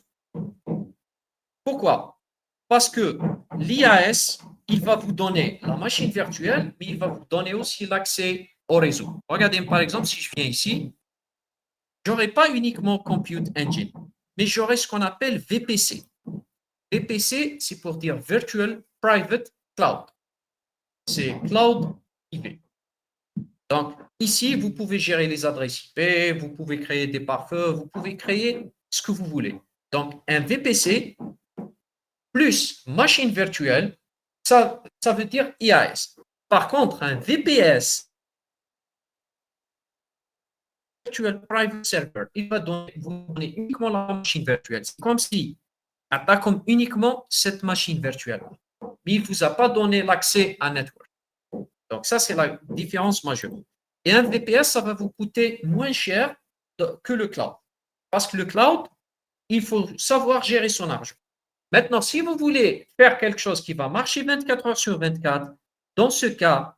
Pourquoi? Parce que l'IaaS, il va vous donner la machine virtuelle, mais il va vous donner aussi l'accès au réseau. Regardez, par exemple, si je viens ici, je n'aurai pas uniquement Compute Engine, mais j'aurai ce qu'on appelle VPC. VPC, c'est pour dire Virtual Private Cloud. C'est cloud privé. Donc, ici, vous pouvez gérer les adresses IP, vous pouvez créer des pare-feux, vous pouvez créer ce que vous voulez. Donc, un VPC plus machine virtuelle, ça veut dire IaaS. Par contre, un VPS, Virtual Private Server, il va vous donner uniquement la machine virtuelle. C'est comme si, pas comme uniquement cette machine virtuelle, mais il ne vous a pas donné l'accès à network. Donc, ça, c'est la différence majeure. Et un VPS, ça va vous coûter moins cher que le cloud. Parce que le cloud, il faut savoir gérer son argent. Maintenant, si vous voulez faire quelque chose qui va marcher 24 heures sur 24, dans ce cas,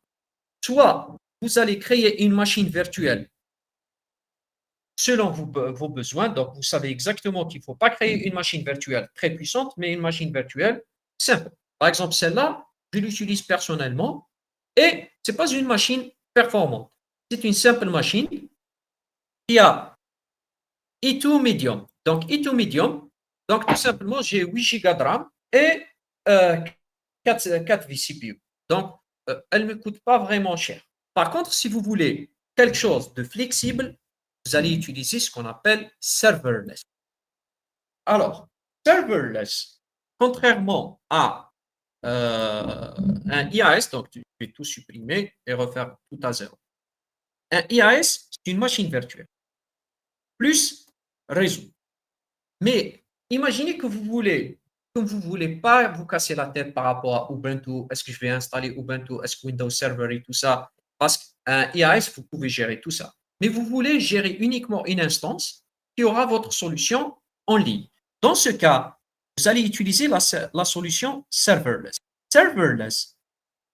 soit vous allez créer une machine virtuelle selon vos besoins. Donc, vous savez exactement qu'il ne faut pas créer une machine virtuelle très puissante, mais une machine virtuelle simple. Par exemple, celle-là, je l'utilise personnellement et ce n'est pas une machine performante. C'est une simple machine qui a E2 Medium. Donc, E2 Medium, donc tout simplement, j'ai 8 Go de RAM et 4 vCPU. Donc, elle ne me coûte pas vraiment cher. Par contre, si vous voulez quelque chose de flexible, vous allez utiliser ce qu'on appelle serverless. Alors, serverless, contrairement à un IAS, donc tu peux tout supprimer et refaire tout à zéro. Un IAS, c'est une machine virtuelle, plus réseau. Mais imaginez que vous ne voulez pas vous casser la tête par rapport à Ubuntu. Est-ce que je vais installer Ubuntu? Est-ce que Windows Server et tout ça? Parce qu'un IAS, vous pouvez gérer tout ça. Mais vous voulez gérer uniquement une instance qui aura votre solution en ligne. Dans ce cas, vous allez utiliser la solution serverless. Serverless,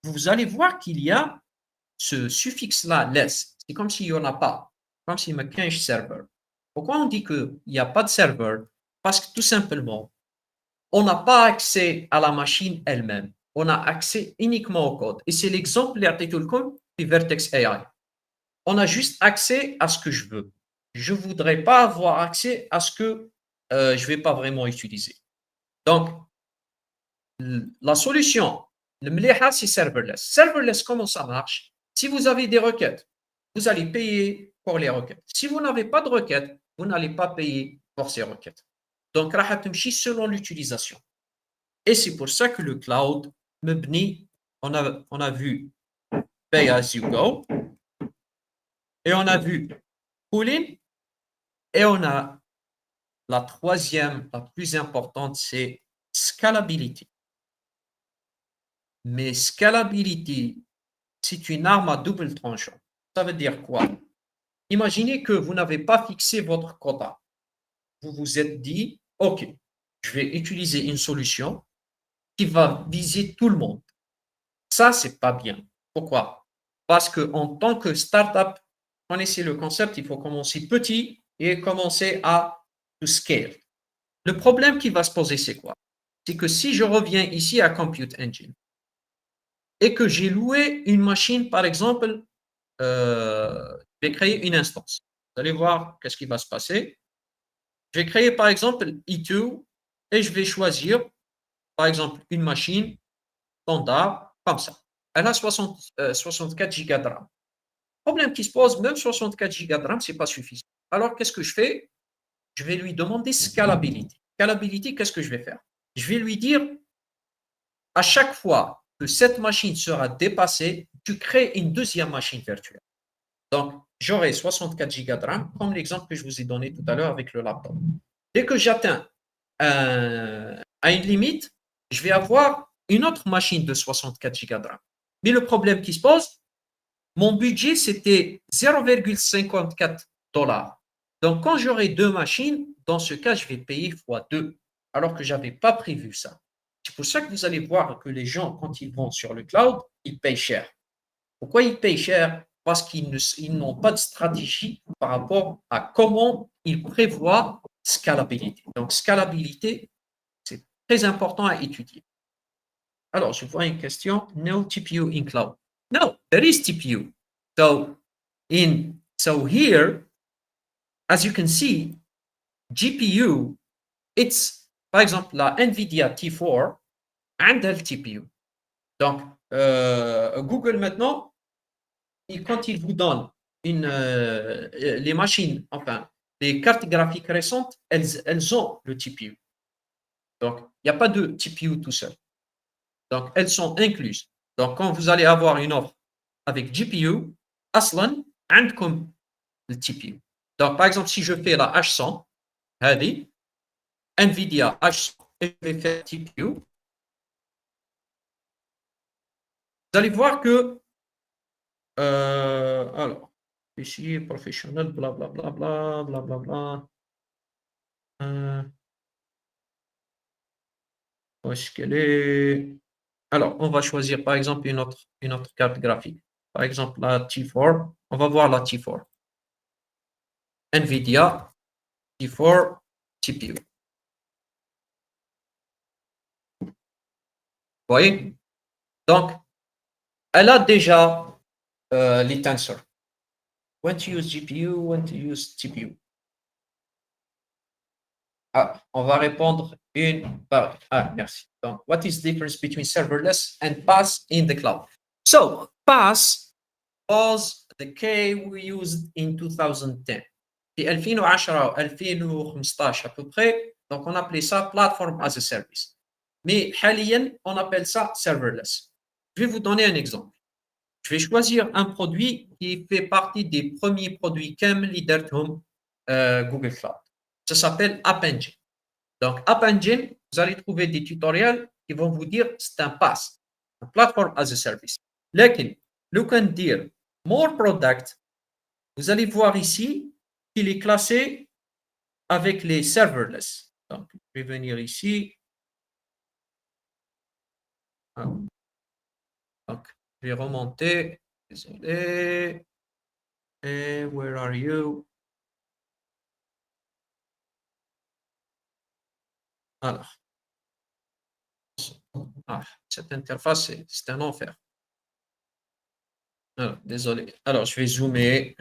vous allez voir qu'il y a ce suffixe-là, less. C'est comme s'il n'y en a pas, comme s'il me cache serveur. Pourquoi on dit qu'il n'y a pas de serveur? Parce que tout simplement, on n'a pas accès à la machine elle-même. On a accès uniquement au code. Et c'est l'exemple du Vertex AI. On a juste accès à ce que je veux. Je ne voudrais pas avoir accès à ce que je ne vais pas vraiment utiliser. Donc, la solution, le mliha, c'est serverless. Serverless, comment ça marche? Si vous avez des requêtes, vous allez payer pour les requêtes. Si vous n'avez pas de requêtes, vous n'allez pas payer pour ces requêtes. Donc, راح تمشي selon l'utilisation. Et c'est pour ça que le cloud مبني, on a vu pay as you go, et on a vu pooling, et on a la troisième, la plus importante, c'est scalability. Mais scalability, c'est une arme à double tranchant. Ça veut dire quoi? Imaginez que vous n'avez pas fixé votre quota. Vous vous êtes dit, OK, je vais utiliser une solution qui va viser tout le monde. Ça, c'est pas bien. Pourquoi? Parce qu'en tant que startup, connaissez le concept, il faut commencer petit et commencer à to scale. Le problème qui va se poser, c'est quoi? C'est que si je reviens ici à Compute Engine et que j'ai loué une machine, par exemple, je vais créer une instance. Vous allez voir qu'est-ce qui va se passer. Je vais créer, par exemple, E2 et je vais choisir, par exemple, une machine standard comme ça. Elle a 64 Go de RAM. Problème qui se pose, même 64 Go de RAM, ce n'est pas suffisant. Alors, qu'est-ce que je fais? Je vais lui demander scalability. Scalability, qu'est-ce que je vais faire? Je vais lui dire, à chaque fois que cette machine sera dépassée, tu crées une deuxième machine virtuelle. Donc, j'aurai 64 Go de RAM, comme l'exemple que je vous ai donné tout à l'heure avec le laptop. Dès que j'atteins à une limite, je vais avoir une autre machine de 64 Go de RAM. Mais le problème qui se pose, mon budget, c'était 0,54 $. Donc, quand j'aurai deux machines, dans ce cas, je vais payer x2, alors que je n'avais pas prévu ça. C'est pour ça que vous allez voir que les gens, quand ils vont sur le cloud, ils payent cher. Pourquoi ils payent cher? Parce qu'ils n'ont pas de stratégie par rapport à comment ils prévoient scalabilité. Donc, scalabilité, c'est très important à étudier. Alors, je vois une question. No TPU in cloud. No, there is TPU. So here, as you can see, GPU, it's, par exemple, la NVIDIA T4 and le TPU. Donc, Google maintenant, quand il vous donne les machines, enfin, les cartes graphiques récentes, elles ont le TPU. Donc, il n'y a pas de TPU tout seul. Donc, elles sont incluses. Donc, quand vous allez avoir une offre avec GPU, Aslan, عندكم le TPU. Donc, par exemple, si je fais la H100, NVIDIA H100, et je vais faire TPU, vous allez voir que, alors, ici, professionnel, blablabla, blablabla. Où est-ce qu'elle est? Alors, on va choisir par exemple une autre carte graphique. Par exemple, la T4. On va voir la T4. NVIDIA T4 TPU. Vous voyez? Donc, elle a déjà les tensors. When to use GPU, when to use TPU. Ah, on va répondre une par. Ah, merci. Donc, what is the difference between serverless and PaaS in the cloud? So, PaaS was the K we used in 2010. في 2010 و 2015 à peu près, donc on appelait ça Platform as a Service. Mais حاليا, on appelle ça serverless. Je vais vous donner un exemple. Je vais choisir un produit qui fait partie des premiers produits كامل اللي دارتهم Google Cloud. Ça s'appelle App Engine. Donc, App Engine, vous allez trouver des tutoriels qui vont vous dire c'est un PaaS, un Platform as a Service. لكن لو كان dire more product, vous allez voir ici qu'il est classé avec les serverless. Donc, je vais venir ici. Donc, je vais remonter. Désolé. Et where are you? Alors. Ah, cette interface, c'est un enfer. Alors, désolé. Alors, je vais zoomer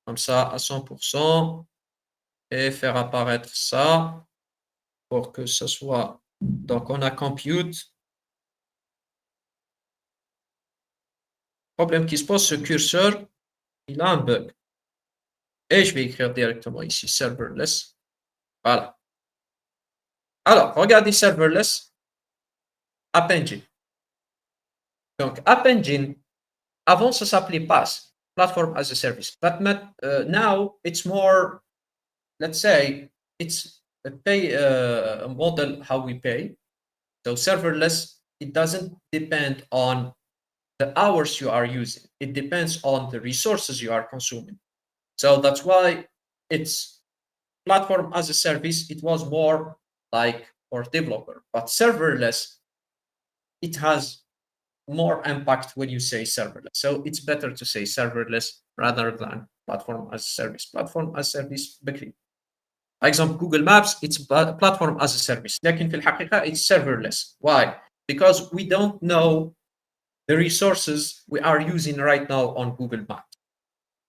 comme ça à 100% et faire apparaître ça pour que ce soit. Donc, on a compute. Problème qui se pose, ce curseur, il a un bug. Et je vais écrire directement ici serverless. Voilà. Alors, regardez serverless, App Engine. Donc, App Engine, avant, ça s'appelait PaaS, Platform as a Service. But now, it's more, let's say, it's a pay model how we pay. So, serverless, it doesn't depend on the hours you are using. It depends on the resources you are consuming. So, that's why it's Platform as a Service. It was more like for developer, but serverless, it has more impact when you say serverless. So it's better to say serverless rather than Platform as a Service. Platform as a Service بكري. For example, Google Maps, it's Platform as a Service. لكن في الحقيقة, it's serverless. Why? Because we don't know the resources we are using right now on Google Maps.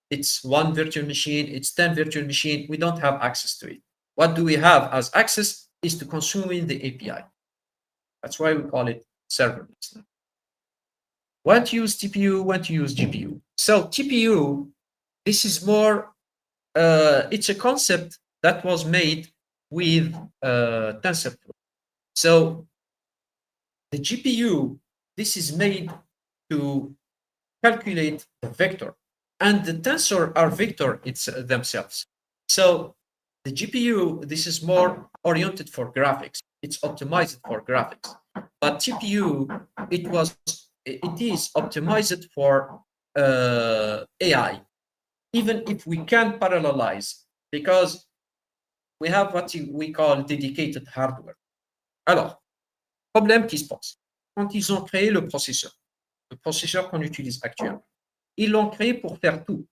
It's one virtual machine, it's 10 virtual machine. We don't have access to it. What do we have as access is to consuming the API. That's why we call it serverless. When to use TPU, when to use GPU. So TPU, this is more, it's a concept that was made with TensorFlow. So the GPU, this is made to calculate the vector. And the tensor are vector themselves. So the GPU, this is more oriented for graphics. It's optimized for graphics. But TPU, it is optimized for AI, even if we can parallelize, because we have what we call dedicated hardware. Alors, problème qui se pose. Quand ils ont créé le processeur qu'on utilise actuellement, ils l'ont créé pour faire tout.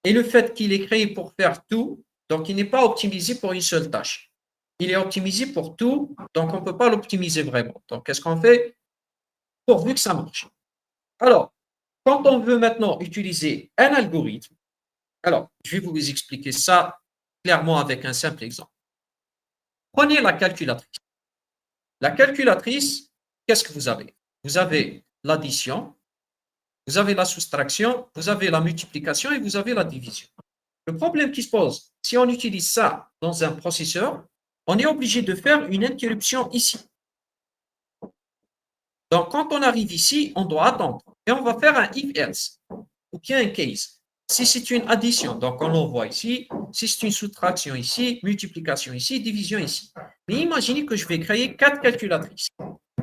Et le fait qu'il est créé pour faire tout, donc il n'est pas optimisé pour une seule tâche. Il est optimisé pour tout, donc on ne peut pas l'optimiser vraiment. Donc, qu'est-ce qu'on fait? Pourvu que ça marche. Alors, quand on veut maintenant utiliser un algorithme, alors, je vais vous expliquer ça clairement avec un simple exemple. Prenez la calculatrice. La calculatrice, qu'est-ce que vous avez? Vous avez l'addition, vous avez la soustraction, vous avez la multiplication et vous avez la division. Le problème qui se pose, si on utilise ça dans un processeur, on est obligé de faire une interruption ici. Donc, quand on arrive ici, on doit attendre. Et on va faire un if-else, ou bien un case. Si c'est une addition, donc on l'envoie ici. Si c'est une soustraction ici, multiplication ici, division ici. Mais imaginez que je vais créer 4 calculatrices.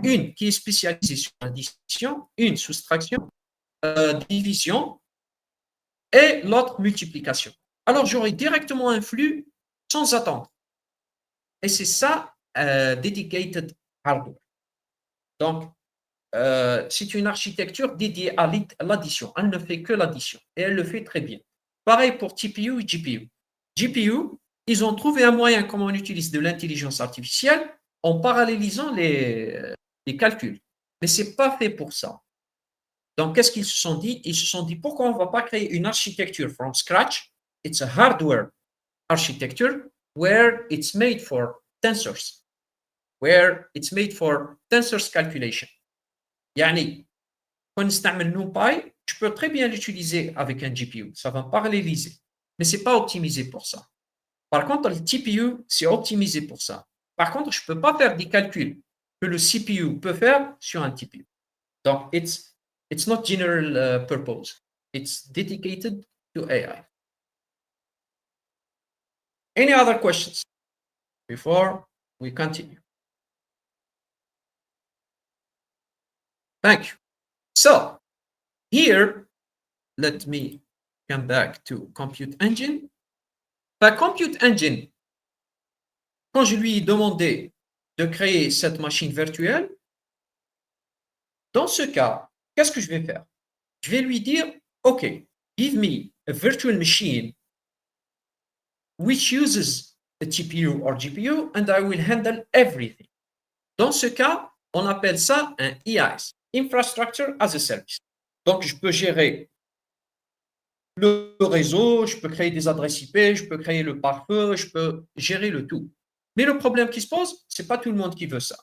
Une qui est spécialisée sur l'addition, une soustraction, division et l'autre multiplication. Alors, j'aurai directement un flux sans attendre. Et c'est ça, dedicated hardware. Donc, c'est une architecture dédiée à l'addition. Elle ne fait que l'addition et elle le fait très bien. Pareil pour TPU et GPU. GPU, ils ont trouvé un moyen comment on utilise de l'intelligence artificielle en parallélisant les calculs. Mais ce n'est pas fait pour ça. Donc, qu'est-ce qu'ils se sont dit? Ils se sont dit, pourquoi on ne va pas créer une architecture from scratch? It's a hardware architecture where it's made for tensors, where it's made for tensors calculation. يعني quand on utilise NumPy, je peux très bien l'utiliser avec un GPU, ça va paralléliser, mais ce n'est pas optimisé pour ça. Par contre, le TPU, c'est optimisé pour ça. Par contre, je ne peux pas faire des calculs que le CPU peut faire sur un TPU. Donc, it's not general purpose. It's dedicated to AI. Any other questions before we continue? Thank you. So, here, let me come back to Compute Engine. Compute Engine, quand je lui ai demandé de créer cette machine virtuelle, dans ce cas, qu'est-ce que je vais faire? Je vais lui dire, OK, give me a virtual machine which uses a TPU or GPU and I will handle everything. Dans ce cas, on appelle ça un IaaS, Infrastructure as a Service. Donc, je peux gérer le réseau, je peux créer des adresses IP, je peux créer le pare-feu, je peux gérer le tout. Mais le problème qui se pose, ce n'est pas tout le monde qui veut ça.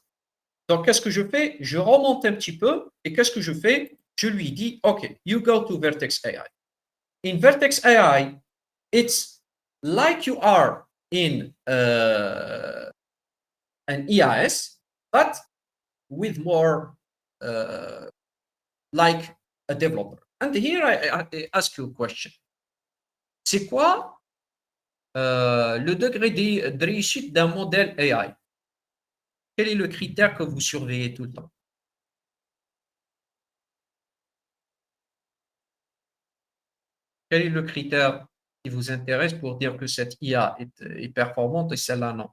Donc, qu'est-ce que je fais? Je remonte un petit peu et qu'est-ce que je fais? Je lui dis, OK, you go to Vertex AI. In Vertex AI, it's like you are in an IaaS, but with more like a developer. And here I ask you a question. C'est quoi le degré de réussite d'un modèle AI? Quel est le critère que vous surveillez tout le temps? Quel est le critère qui vous intéresse pour dire que cette IA est performante et celle-là non?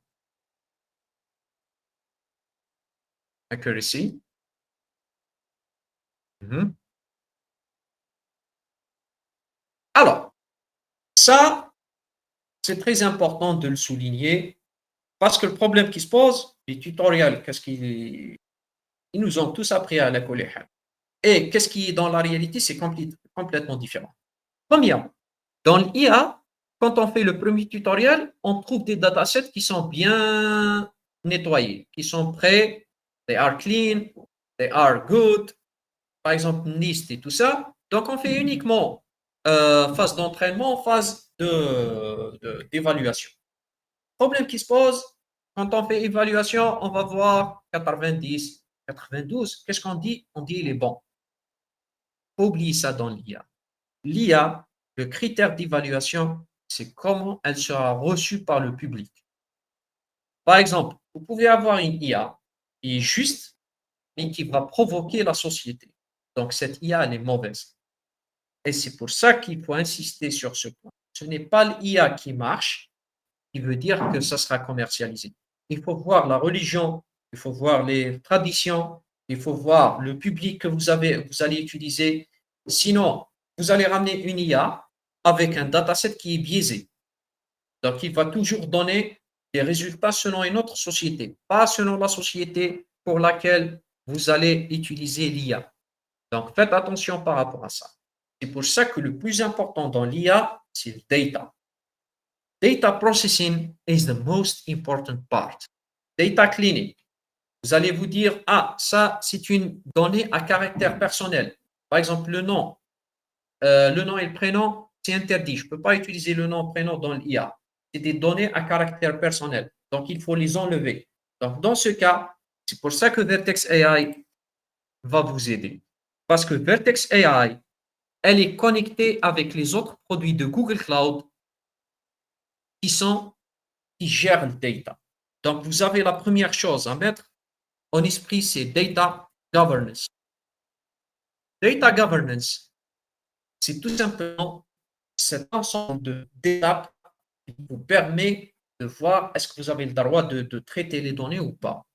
Accuracy. Alors, ça, c'est très important de le souligner parce que le problème qui se pose, les tutoriels, qu'est-ce qu'ils nous ont tous appris à la collège. Et qu'est-ce qui est dans la réalité, c'est complètement différent. Premièrement, dans l'IA, quand on fait le premier tutoriel, on trouve des datasets qui sont bien nettoyés, qui sont prêts, they are clean, they are good, par exemple NIST et tout ça. Donc, on fait uniquement phase d'entraînement, phase d'évaluation. Problème qui se pose, quand on fait évaluation, on va voir 90, 92. Qu'est-ce qu'on dit? On dit il est bon. Faut oublier ça dans l'IA. L'IA, le critère d'évaluation, c'est comment elle sera reçue par le public. Par exemple, vous pouvez avoir une IA qui est juste, mais qui va provoquer la société. Donc, cette IA, elle est mauvaise. Et c'est pour ça qu'il faut insister sur ce point. Ce n'est pas l'IA qui marche, qui veut dire que ça sera commercialisé. Il faut voir la religion, il faut voir les traditions, il faut voir le public que vous allez utiliser. Sinon, vous allez ramener une IA avec un dataset qui est biaisé. Donc, il va toujours donner des résultats selon une autre société, pas selon la société pour laquelle vous allez utiliser l'IA. Donc, faites attention par rapport à ça. C'est pour ça que le plus important dans l'IA, c'est le data. Data processing is the most important part. Data cleaning. Vous allez vous dire, ah, ça, c'est une donnée à caractère personnel. Par exemple, le nom et le prénom, c'est interdit. Je ne peux pas utiliser le nom et le prénom dans l'IA. C'est des données à caractère personnel. Donc, il faut les enlever. Donc, dans ce cas, c'est pour ça que Vertex AI va vous aider. Parce que Vertex AI, elle est connectée avec les autres produits de Google Cloud qui gèrent le data. Donc, vous avez la première chose à mettre en esprit, c'est data governance. Data governance, c'est tout simplement cet ensemble d'étapes qui vous permet de voir est-ce que vous avez le droit de traiter les données ou pas.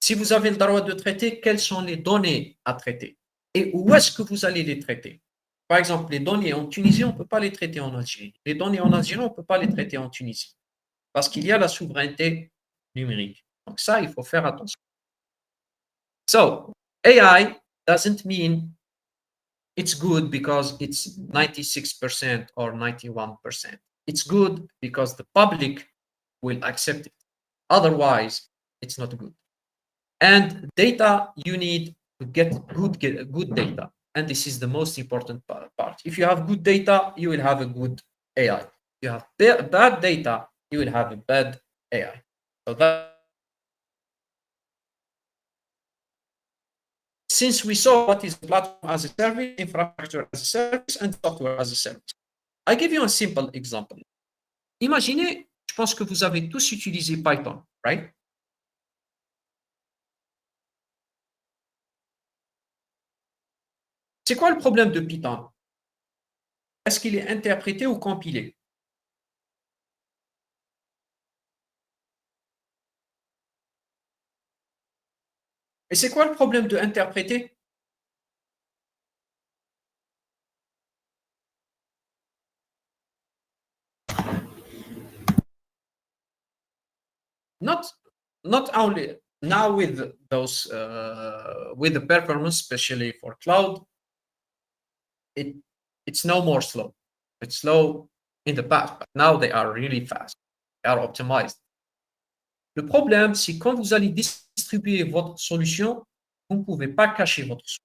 Si vous avez le droit de traiter, quelles sont les données à traiter et où est-ce que vous allez les traiter? Par exemple, les données en Tunisie, on ne peut pas les traiter en Algérie. Les données en Algérie, on ne peut pas les traiter en Tunisie parce qu'il y a la souveraineté numérique. Donc ça, il faut faire attention. So, AI doesn't mean it's good because it's 96% or 91%. It's good because the public will accept it. Otherwise, it's not good. And data, you need to get good data. And this is the most important part. If you have good data, you will have a good AI. If you have bad data, you will have a bad AI. So since we saw what is platform as a service, infrastructure as a service, and software as a service, I give you a simple example. Imaginez, je pense que vous avez tous utilisé Python, right? C'est quoi le problème de Python? Est-ce qu'il est interprété ou compilé? Et c'est quoi le problème de interpréter? Not only now with those with the performance, especially for cloud, it's no more slow. It's slow in the past, but now they are really fast. They are optimized. Le problème, c'est quand vous allez distribuer votre solution, vous ne pouvez pas cacher votre solution.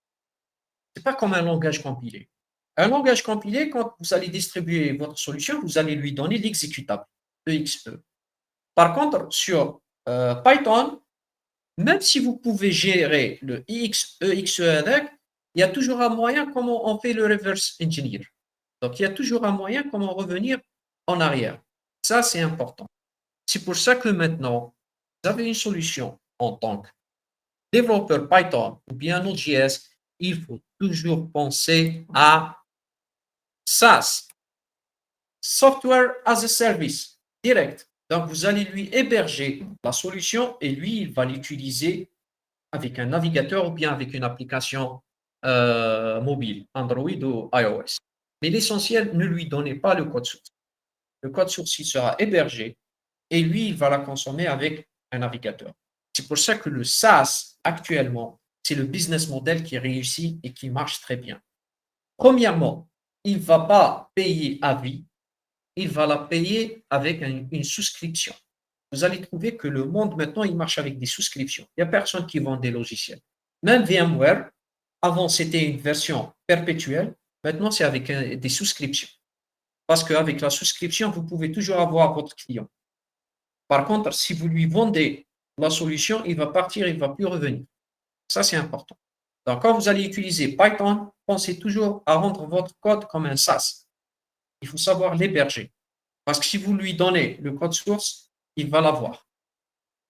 Ce n'est pas comme un langage compilé. Un langage compilé, quand vous allez distribuer votre solution, vous allez lui donner l'exécutable, EXE. Par contre, sur Python, même si vous pouvez gérer le EXE avec, il y a toujours un moyen comment on fait le reverse engineer. Donc, il y a toujours un moyen comment revenir en arrière. Ça, c'est important. C'est pour ça que maintenant, vous avez une solution en tant que développeur Python ou bien Node.js, il faut toujours penser à SaaS, Software as a Service, direct. Donc, vous allez lui héberger la solution et lui, il va l'utiliser avec un navigateur ou bien avec une application mobile, Android ou iOS. Mais l'essentiel, ne lui donnez pas le code source. Le code source, il sera hébergé et lui, il va la consommer avec un navigateur. C'est pour ça que le SaaS, actuellement, c'est le business model qui réussit et qui marche très bien. Premièrement, il ne va pas payer à vie, il va la payer avec une souscription. Vous allez trouver que le monde maintenant, il marche avec des souscriptions. Il n'y a personne qui vend des logiciels. Même VMware, avant c'était une version perpétuelle, maintenant c'est avec des souscriptions. Parce qu'avec la souscription, vous pouvez toujours avoir votre client. Par contre, si vous lui vendez la solution, il va partir, il ne va plus revenir. Ça, c'est important. Donc, quand vous allez utiliser Python, pensez toujours à rendre votre code comme un SaaS. Il faut savoir l'héberger. Parce que si vous lui donnez le code source, il va l'avoir.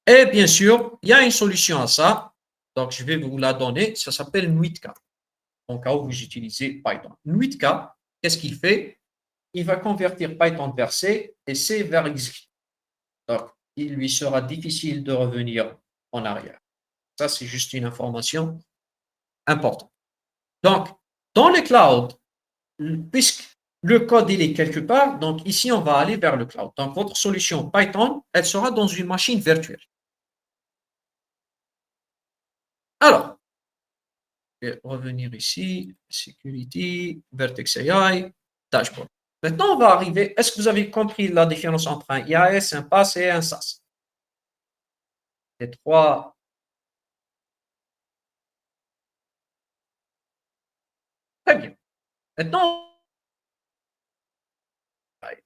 Et bien sûr, il y a une solution à ça. Donc, je vais vous la donner. Ça s'appelle Nuitka. En cas où vous utilisez Python. Nuitka, qu'est-ce qu'il fait? Il va convertir Python vers C et C vers X. Donc, il lui sera difficile de revenir en arrière. Ça, c'est juste une information importante. Donc, dans le cloud, puisque le code il est quelque part, donc ici, on va aller vers le cloud. Donc, votre solution Python, elle sera dans une machine virtuelle. Alors, je vais revenir ici, Security, Vertex AI, Dashboard. Maintenant, on va arriver. Est-ce que vous avez compris la différence entre un IaaS, un PaaS et un SaaS? Les trois. Très bien. Maintenant,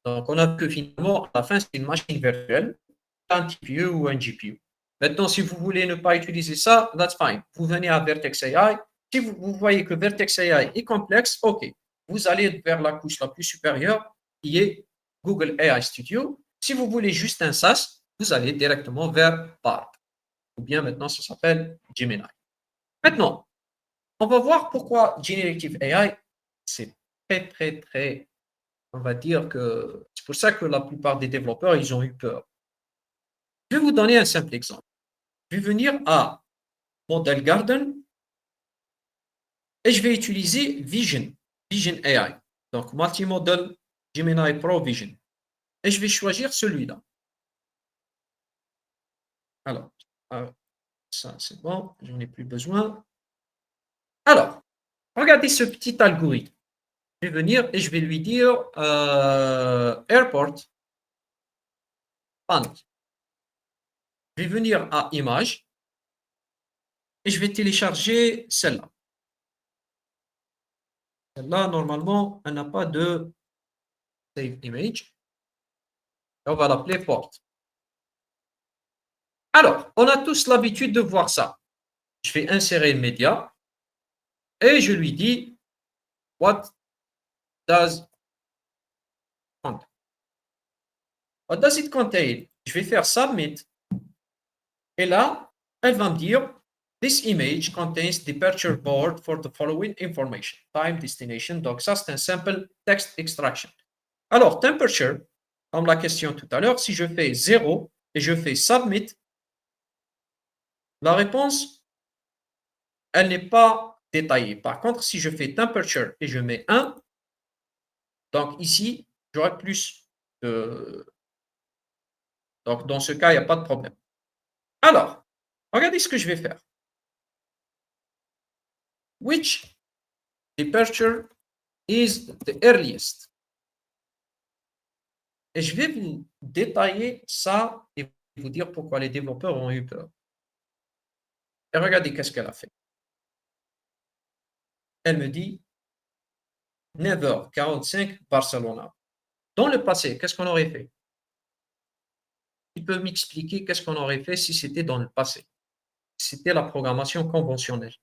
donc on a que finalement, à la fin, c'est une machine virtuelle, un TPU ou un GPU. Maintenant, si vous voulez ne pas utiliser ça, that's fine. Vous venez à Vertex AI. Si vous voyez que Vertex AI est complexe, OK. Vous allez vers la couche la plus supérieure, qui est Google AI Studio. Si vous voulez juste un SaaS, vous allez directement vers Bard. Ou bien maintenant, ça s'appelle Gemini. Maintenant, on va voir pourquoi Generative AI, c'est très, on va dire que c'est pour ça que la plupart des développeurs, ils ont eu peur. Je vais vous donner un simple exemple. Je vais venir à modèle Garden et je vais utiliser Vision AI. Donc, multimodal Gemini Pro Vision. Et je vais choisir celui-là. Alors, ça c'est bon, j'en ai plus besoin. Alors, regardez ce petit algorithme. Je vais venir et je vais lui dire Airport. Je vais venir à Image et je vais télécharger celle-là. Celle-là, normalement, elle n'a pas de Save Image. On va l'appeler Port. Alors, on a tous l'habitude de voir ça. Je vais insérer le média et je lui dis What does contain? What does it contain? Je vais faire Submit. Et là, elle va me dire This image contains departure board for the following information. Time, destination. Donc, ça, c'est un simple text extraction. Alors, temperature, comme la question tout à l'heure, si je fais 0 et je fais Submit, la réponse, elle n'est pas détaillée. Par contre, si je fais temperature et je mets 1, donc ici, j'aurai plus de... Donc, dans ce cas, il n'y a pas de problème. Alors, regardez ce que je vais faire. Which departure is the earliest? Et je vais vous détailler ça et vous dire pourquoi les développeurs ont eu peur. Et regardez qu'est-ce qu'elle a fait. Elle me dit 9h45 Barcelona. Dans le passé, qu'est-ce qu'on aurait fait? Il peut m'expliquer qu'est-ce qu'on aurait fait si c'était dans le passé. C'était la programmation conventionnelle.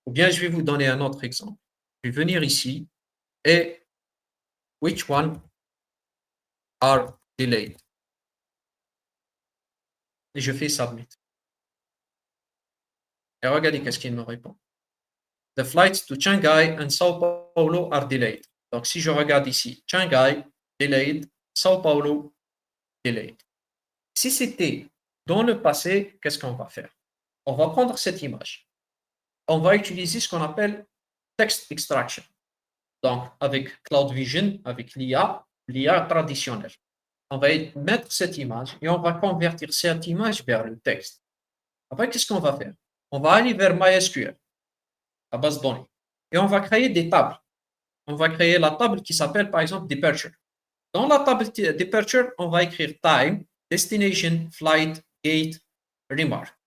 Ou bien je vais vous donner un autre exemple. Je vais venir ici et which one are delayed? Et je fais submit. Et regardez qu'est-ce qu'il me répond. The flights to Shanghai and Sao Paulo are delayed. Donc si je regarde ici, Shanghai, delayed, Sao Paulo, delayed. Si c'était dans le passé, qu'est-ce qu'on va faire? On va prendre cette image. On va utiliser ce qu'on appelle text extraction. Donc, avec Cloud Vision, avec l'IA traditionnelle. On va mettre cette image et on va convertir cette image vers le texte. Après, qu'est-ce qu'on va faire? On va aller vers MySQL, la base de données, et on va créer des tables. On va créer la table qui s'appelle, par exemple, Departure. Dans la table Departure, on va écrire Time, Destination, Flight, Gate, Remark.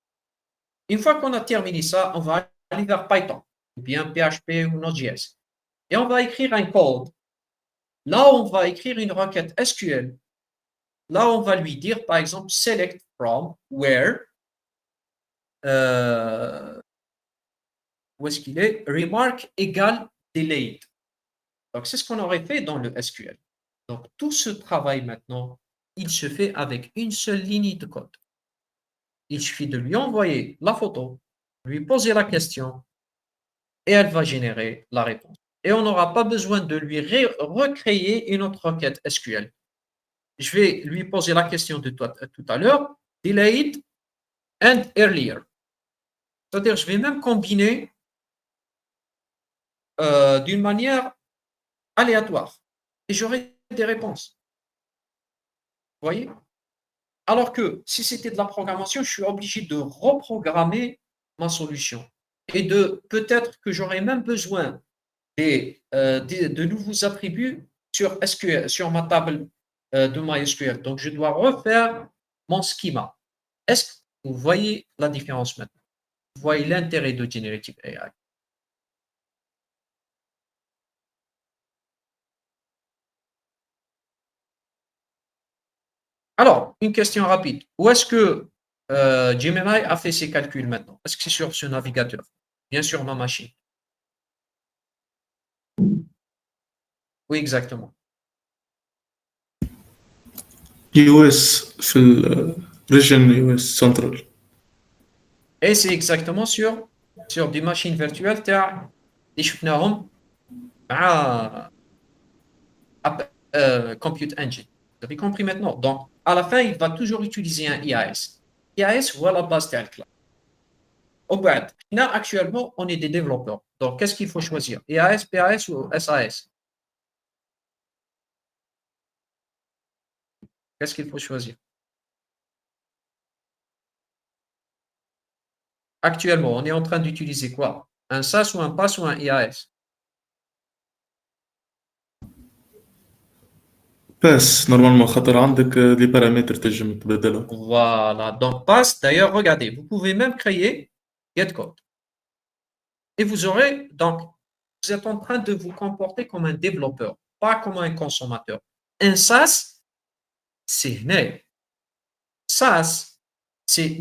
Une fois qu'on a terminé ça, on va aller vers Python, ou bien PHP ou Node.js. Et on va écrire un code. Là, on va écrire une requête SQL. Là, on va lui dire, par exemple, select from where, où est-ce qu'il est? Remark égale delayed. Donc, c'est ce qu'on aurait fait dans le SQL. Donc, tout ce travail maintenant, il se fait avec une seule ligne de code. Il suffit de lui envoyer la photo, lui poser la question, et elle va générer la réponse. Et on n'aura pas besoin de lui recréer une autre requête SQL. Je vais lui poser la question de tout à l'heure, delayed and earlier. C'est-à-dire, je vais même combiner d'une manière aléatoire. Et j'aurai des réponses. Vous voyez? Alors que si c'était de la programmation, je suis obligé de reprogrammer ma solution. Et peut-être que j'aurai même besoin de nouveaux attributs sur SQL, sur ma table de MySQL. Donc, je dois refaire mon schéma. Est-ce que vous voyez la différence maintenant? Vous voyez l'intérêt de Generative AI? Alors, une question rapide. Où est-ce que Gemini a fait ses calculs maintenant? Est-ce que c'est sur ce navigateur? Bien sûr, ma machine. Oui, exactement. US في الريجن US Central. Et c'est exactement sur des machines virtuelles تاع اللي شفناهم مع Compute Engine. Vous avez compris maintenant? Donc, à la fin, il va toujours utiliser un IAS. IAS, voilà la base de cloud. Au bas, là, actuellement, on est des développeurs. Donc, qu'est-ce qu'il faut choisir? IAS, PAS ou SAS? Qu'est-ce qu'il faut choisir? Actuellement, on est en train d'utiliser quoi? Un SAS ou un PAS ou un IAS? بس نورمالمون خاطر عندك دي بارامتر تنجم تبدلهم. Voilà. Donc, PAS, d'ailleurs, regardez, vous pouvez même créer GetCode. Et vous aurez, donc, vous êtes en train de vous comporter comme un développeur, pas comme un consommateur. Un SAS, c'est né. SAS, c'est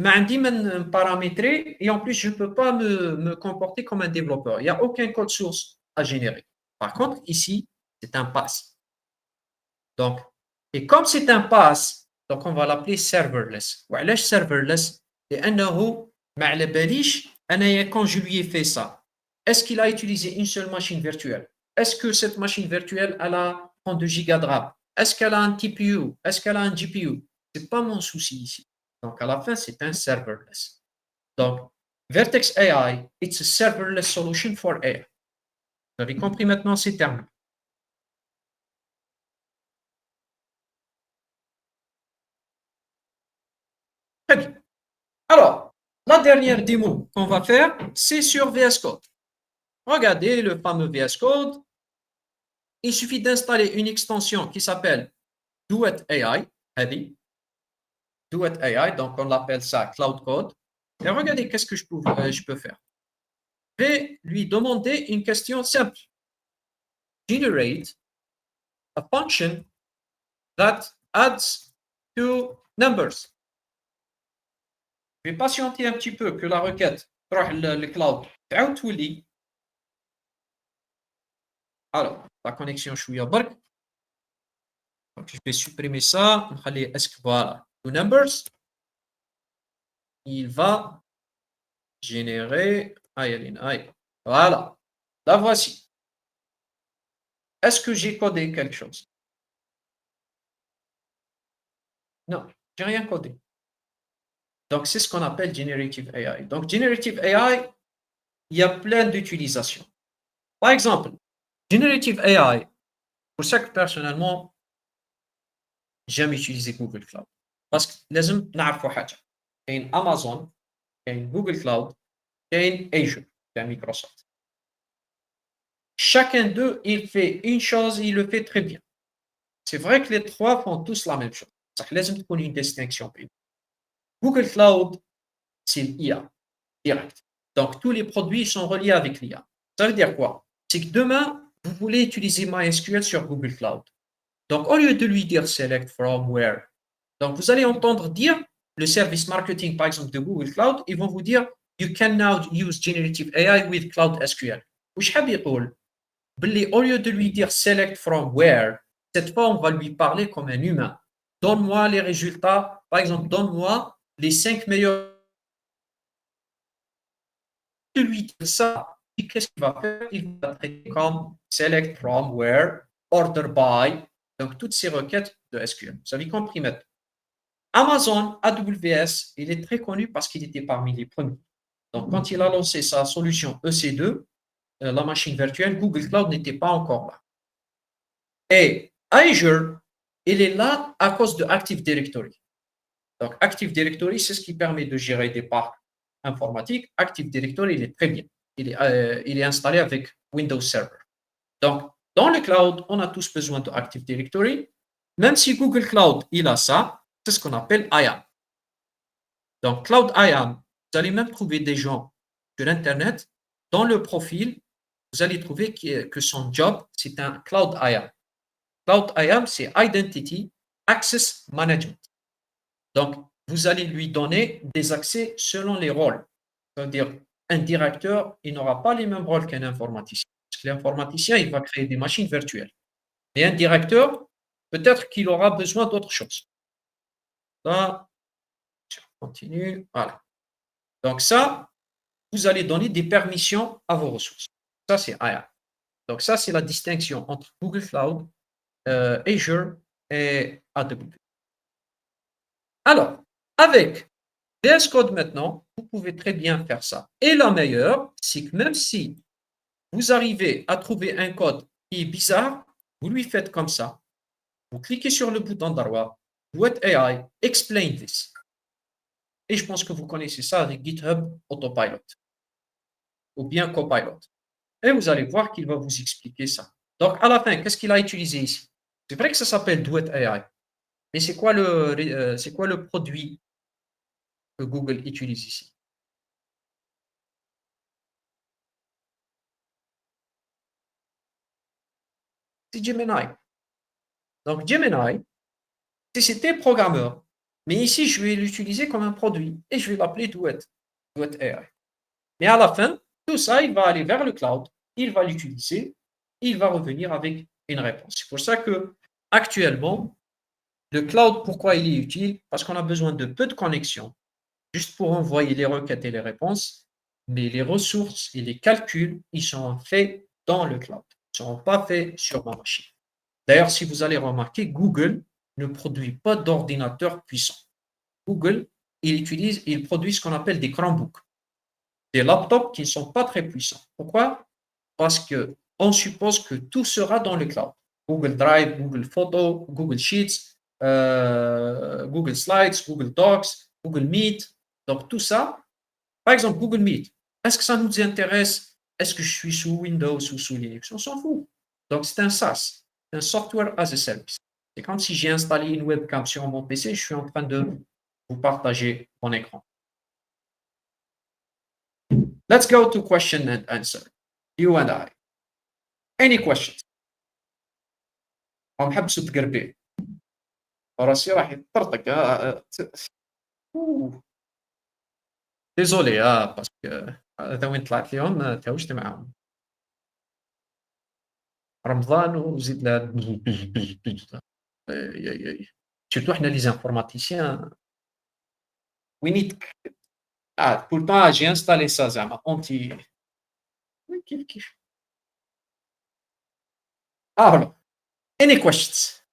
paramétré et en plus, je ne peux pas me comporter comme un développeur. Il n'y a aucun code source à générer. Par contre, ici, c'est un pass. Donc, et comme c'est un pass, donc on va l'appeler serverless. وعلاش serverless? لأنه ما على باليش أنايا quand je lui ai fait ça, est-ce qu'il a utilisé une seule machine virtuelle? Est-ce que cette machine virtuelle, elle a 32 gigas de RAM? Est-ce qu'elle a un TPU? Est-ce qu'elle a un GPU? Ce n'est pas mon souci ici. Donc, à la fin, c'est un serverless. Donc, Vertex AI, it's a serverless solution for AI. Vous avez compris maintenant ces termes. Très bien. Alors, la dernière démo qu'on va faire, c'est sur VS Code. Regardez le fameux VS Code. Il suffit d'installer une extension qui s'appelle Duet AI. Duet AI, donc on appelle ça Cloud Code. Et regardez qu'est-ce que je peux faire. Je vais lui demander une question simple. Generate a function that adds two numbers. Je vais patienter un petit peu que la requête تروح le cloud تعاود تولي. Alors, la connexion شوية برك. Donc, je vais supprimer ça. نخلي اسك voilà. Two numbers. Il va générer. Voilà. La voici. Est-ce que j'ai codé quelque chose? Non, j'ai rien codé. Donc, c'est ce qu'on appelle Generative AI. Donc, Generative AI, il y a plein d'utilisations. Par exemple, Generative AI, pour ça que personnellement, j'aime utiliser Google Cloud. Parce que لازم نعرفوا حاجة. كاين Amazon, كاين Google Cloud, كاين Azure, كاين Microsoft. Chacun d'eux, il fait une chose, il le fait très bien. C'est vrai que les trois font tous la même chose. Ça لازم تكون une distinction. Google Cloud, c'est l'IA, direct. Donc, tous les produits sont reliés avec l'IA. Ça veut dire quoi? C'est que demain, vous voulez utiliser MySQL sur Google Cloud. Donc, au lieu de lui dire select from where, donc vous allez entendre dire le service marketing, par exemple, de Google Cloud, ils vont vous dire you can now use generative AI with Cloud SQL. وش حاب يقول؟ باللي au lieu de lui dire select from where, cette fois, on va lui parler comme un humain. Donne-moi les résultats. Par exemple, donne-moi les 5 meilleurs. De lui dire ça, qu'est-ce qu'il va faire? Il va traiter comme select from where, order by, donc toutes ces requêtes de SQL. Vous avez compris maintenant. Amazon AWS, il est très connu parce qu'il était parmi les premiers. Donc, quand il a lancé sa solution EC2, la machine virtuelle, Google Cloud n'était pas encore là. Et Azure, il est là à cause de Active Directory. Donc, Active Directory, c'est ce qui permet de gérer des parcs informatiques. Active Directory, il est très bien. Il est installé avec Windows Server. Donc, dans le cloud, on a tous besoin de Active Directory. Même si Google Cloud, il a ça, c'est ce qu'on appelle IAM. Donc, Cloud IAM, vous allez même trouver des gens sur Internet, dans le profil, vous allez trouver que son job, c'est un Cloud IAM. Cloud IAM, c'est Identity Access Management. Donc, vous allez lui donner des accès selon les rôles. C'est-à-dire, un directeur, il n'aura pas les mêmes rôles qu'un informaticien. Parce que l'informaticien, il va créer des machines virtuelles. Et un directeur, peut-être qu'il aura besoin d'autre chose. Là, je continue. Voilà. Donc ça, vous allez donner des permissions à vos ressources. Ça, c'est IAM. Donc ça, c'est la distinction entre Google Cloud, Azure et AWS. Alors, avec VS Code maintenant, vous pouvez très bien faire ça. Et la meilleure, c'est que même si vous arrivez à trouver un code qui est bizarre, vous lui faites comme ça. Vous cliquez sur le bouton droit, Duet AI, explain this. Et je pense que vous connaissez ça avec GitHub Autopilot ou bien Copilot. Et vous allez voir qu'il va vous expliquer ça. Donc, à la fin, qu'est-ce qu'il a utilisé ici? C'est vrai que ça s'appelle Duet AI, mais c'est quoi le produit que Google utilise ici? C'est Gemini. Donc, Gemini, c'était programmeur. Mais ici, je vais l'utiliser comme un produit et je vais l'appeler Duet AI. Mais à la fin, tout ça, il va aller vers le cloud, il va l'utiliser, il va revenir avec une réponse. C'est pour ça que actuellement, le cloud, pourquoi il est utile? Parce qu'on a besoin de peu de connexions, juste pour envoyer les requêtes et les réponses, mais les ressources et les calculs, ils sont faits dans le cloud. Ils ne sont pas faits sur ma machine. D'ailleurs, si vous allez remarquer, Google ne produit pas d'ordinateurs puissants. Google, il produit ce qu'on appelle des Chromebooks, des laptops qui ne sont pas très puissants. Pourquoi? Parce qu'on suppose que tout sera dans le cloud. Google Drive, Google Photos, Google Sheets, Google Slides, Google Docs, Google Meet. Donc tout ça, par exemple Google Meet, est-ce que ça nous intéresse? Est-ce que je suis sous Windows ou sous Linux? On s'en fout. Donc c'est un SaaS, un Software as a Service. C'est comme si j'ai installé une webcam sur mon PC, je suis en train de vous partager mon écran. Let's go to question and answer. You and I. Any questions? راهم حبسوا تقربيه راسي راح يطرطق ديزولي باسكو هذا وين طلعت لهم تهوشت معاهم رمضان وزيد لها سيرتو حنا لي زانفورماتيسيان وي نيد بول طون جي انستالي سا زعما اونتي كيف alors any questions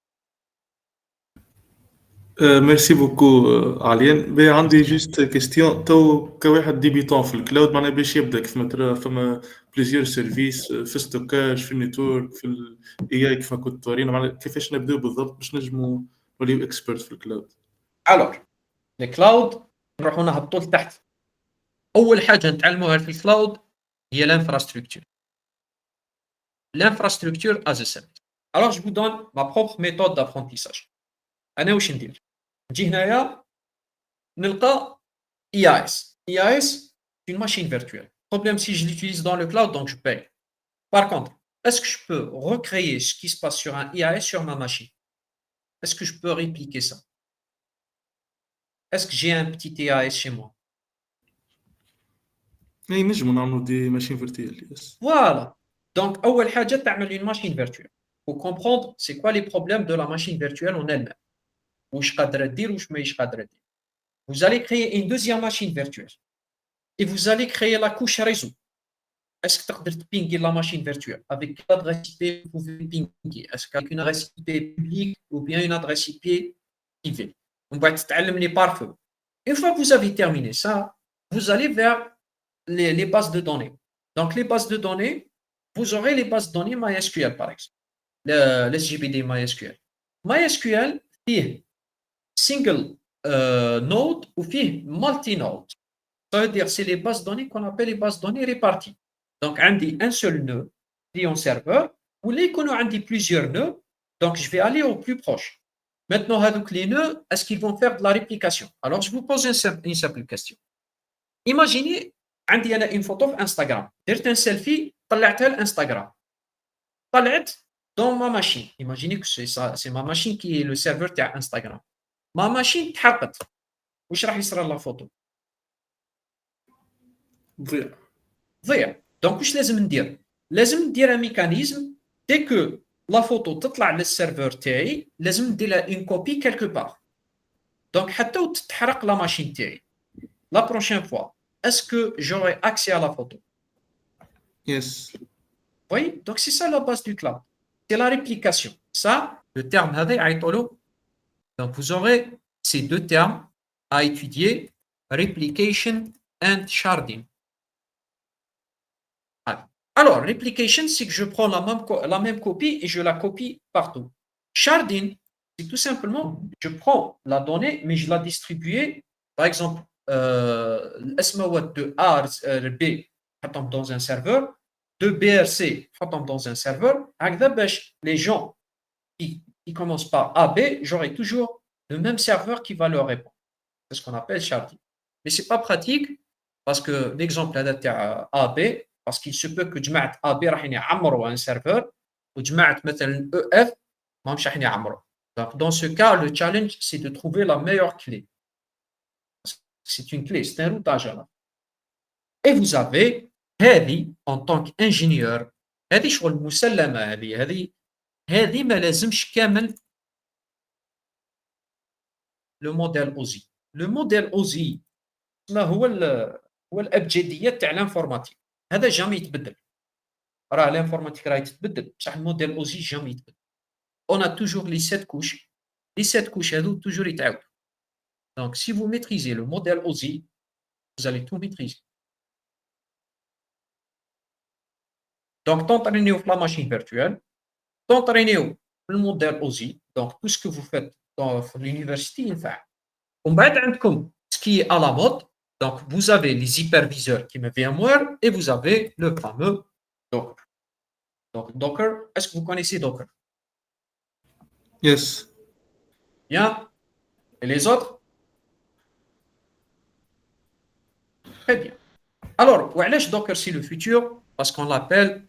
ميرسي بوكو عليان. عندي جوست كيستيون تو كواحد ديبيتون في الكلاود معناها باش يبدا كيف ما ترى فما بليزيور سيرفيس في ستوكاج في النيتورك في الاي اي كيف ما كنت تورينا معناها كيفاش نبداو بالضبط باش نجموا نوليو اكسبيرت في الكلاود. alors الكلاود نروحوا نهبطوا لتحت. اول حاجه نتعلموها في الكلاود هي l'infrastructure as a service. alors je vous donne ma propre méthode d'apprentissage. انا واش ندير؟ نجي هنايا نلقى IaaS. IaaS c'est une machine virtuelle. Problème si je l'utilise dans le cloud donc je paye. Par contre, est-ce que je peux recréer ce qui se passe sur un IaaS sur ma machine? Est-ce que je peux répliquer ça? Est-ce que j'ai un petit IaaS chez moi? اي نجموا نعملوا دي ماشين فيرتوال يس. Voilà. Donc, أول حاجة تعمل une machine virtuelle. Pour comprendre c'est quoi les problèmes de la machine virtuelle en elle-même. واش قادرة دير واش ماهيش قادرة دير. Vous allez créer une deuxième machine virtuelle. Et vous allez créer la couche réseau. Est-ce que tu peux pinguer la machine virtuelle? Avec quelle adresse IP vous pouvez pinguer? Est-ce qu'avec une adresse IP publique ou bien une adresse IP privée? On va t'apprendre les pare-feux. Une fois que vous avez terminé ça, vous allez vers les bases de données. Donc, les bases de données, vous aurez les bases de données MySQL, par exemple. Le SGBD MySQL. MySQL, c'est single node ou multi-node. Ça veut dire c'est les bases de données qu'on appelle les bases de données réparties. Donc, on dit un seul nœud, client serveur, ou les qu'on a plusieurs nœuds, donc je vais aller au plus proche. Maintenant, avec les nœuds, est-ce qu'ils vont faire de la réplication? Alors, je vous pose une simple question. Imaginez, عندي أنا une photo sur Instagram. درت un selfie, طلعتها l'Instagram. طلعت dans ma machine. Imaginez que c'est ma machine qui est le serveur de Instagram. Ma machine تحرقت. واش راح يصير la photo? ضيع. دونك واش لازم ندير؟ لازم ندير ان ميكانيزم دي كو لا فوتو تطلع للسيرفر تاعي لازم ندير لها اون كوبي كالكو بار. دونك حتى وتتحرق لا ماشين تاعي لا بروشين فوا اسكو جوري اكسي على لا فوتو. يس. Oui, donc c'est ça la base du cloud. C'est la réplication. Ça, Le terme هذا يعيطوا له. Donc vous aurez ces deux termes à étudier, replication and sharding. Alors, replication, c'est que je prends la même copie et je la copie partout. Sharding, c'est tout simplement, je prends la donnée, mais je la distribue, par exemple, de A à B dans un serveur, de BRC dans un serveur, les gens qui commencent par AB, j'aurai toujours le même serveur qui va leur répondre. C'est ce qu'on appelle sharding. Mais ce n'est pas pratique parce que l'exemple là AB, parce qu'il se peut que جماعة AB راح يعمروا un serveur وجماعة مثلا EF ما مش راح يعمروا. Donc dans ce cas, le challenge c'est de trouver la meilleure clé. C'est une clé, c'est un routage là. Et vous avez هذه en tant qu'ingénieur هذه شغل مسلمة هذه ما لازمش كامل le modèle OSI. Le modèle OSI ما هو الابجديه تاع الانفورماتيك هذا جامي يتبدل راه الانفورماتيك راهي تتبدل بصح الموديل اوزي جامي يتبدل on a toujours les 7 couches les 7 couches هذو toujours يتعاودوا donc si vous maîtrisez le modèle OSI vous allez tout maîtriser donc t'entraînez في la machine virtuelle t'entraînez le modèle OSI donc tout ce que vous faites dans l'université ينفع ومن بعد عندكم ce qui est à la mode. Donc, vous avez les hyperviseurs qui me VMware et vous avez le fameux Docker. Donc, Docker, est-ce que vous connaissez Docker? Yes. Bien. Et les autres? Très bien. Alors, وعلاش Docker c'est le futur? Parce qu'on l'appelle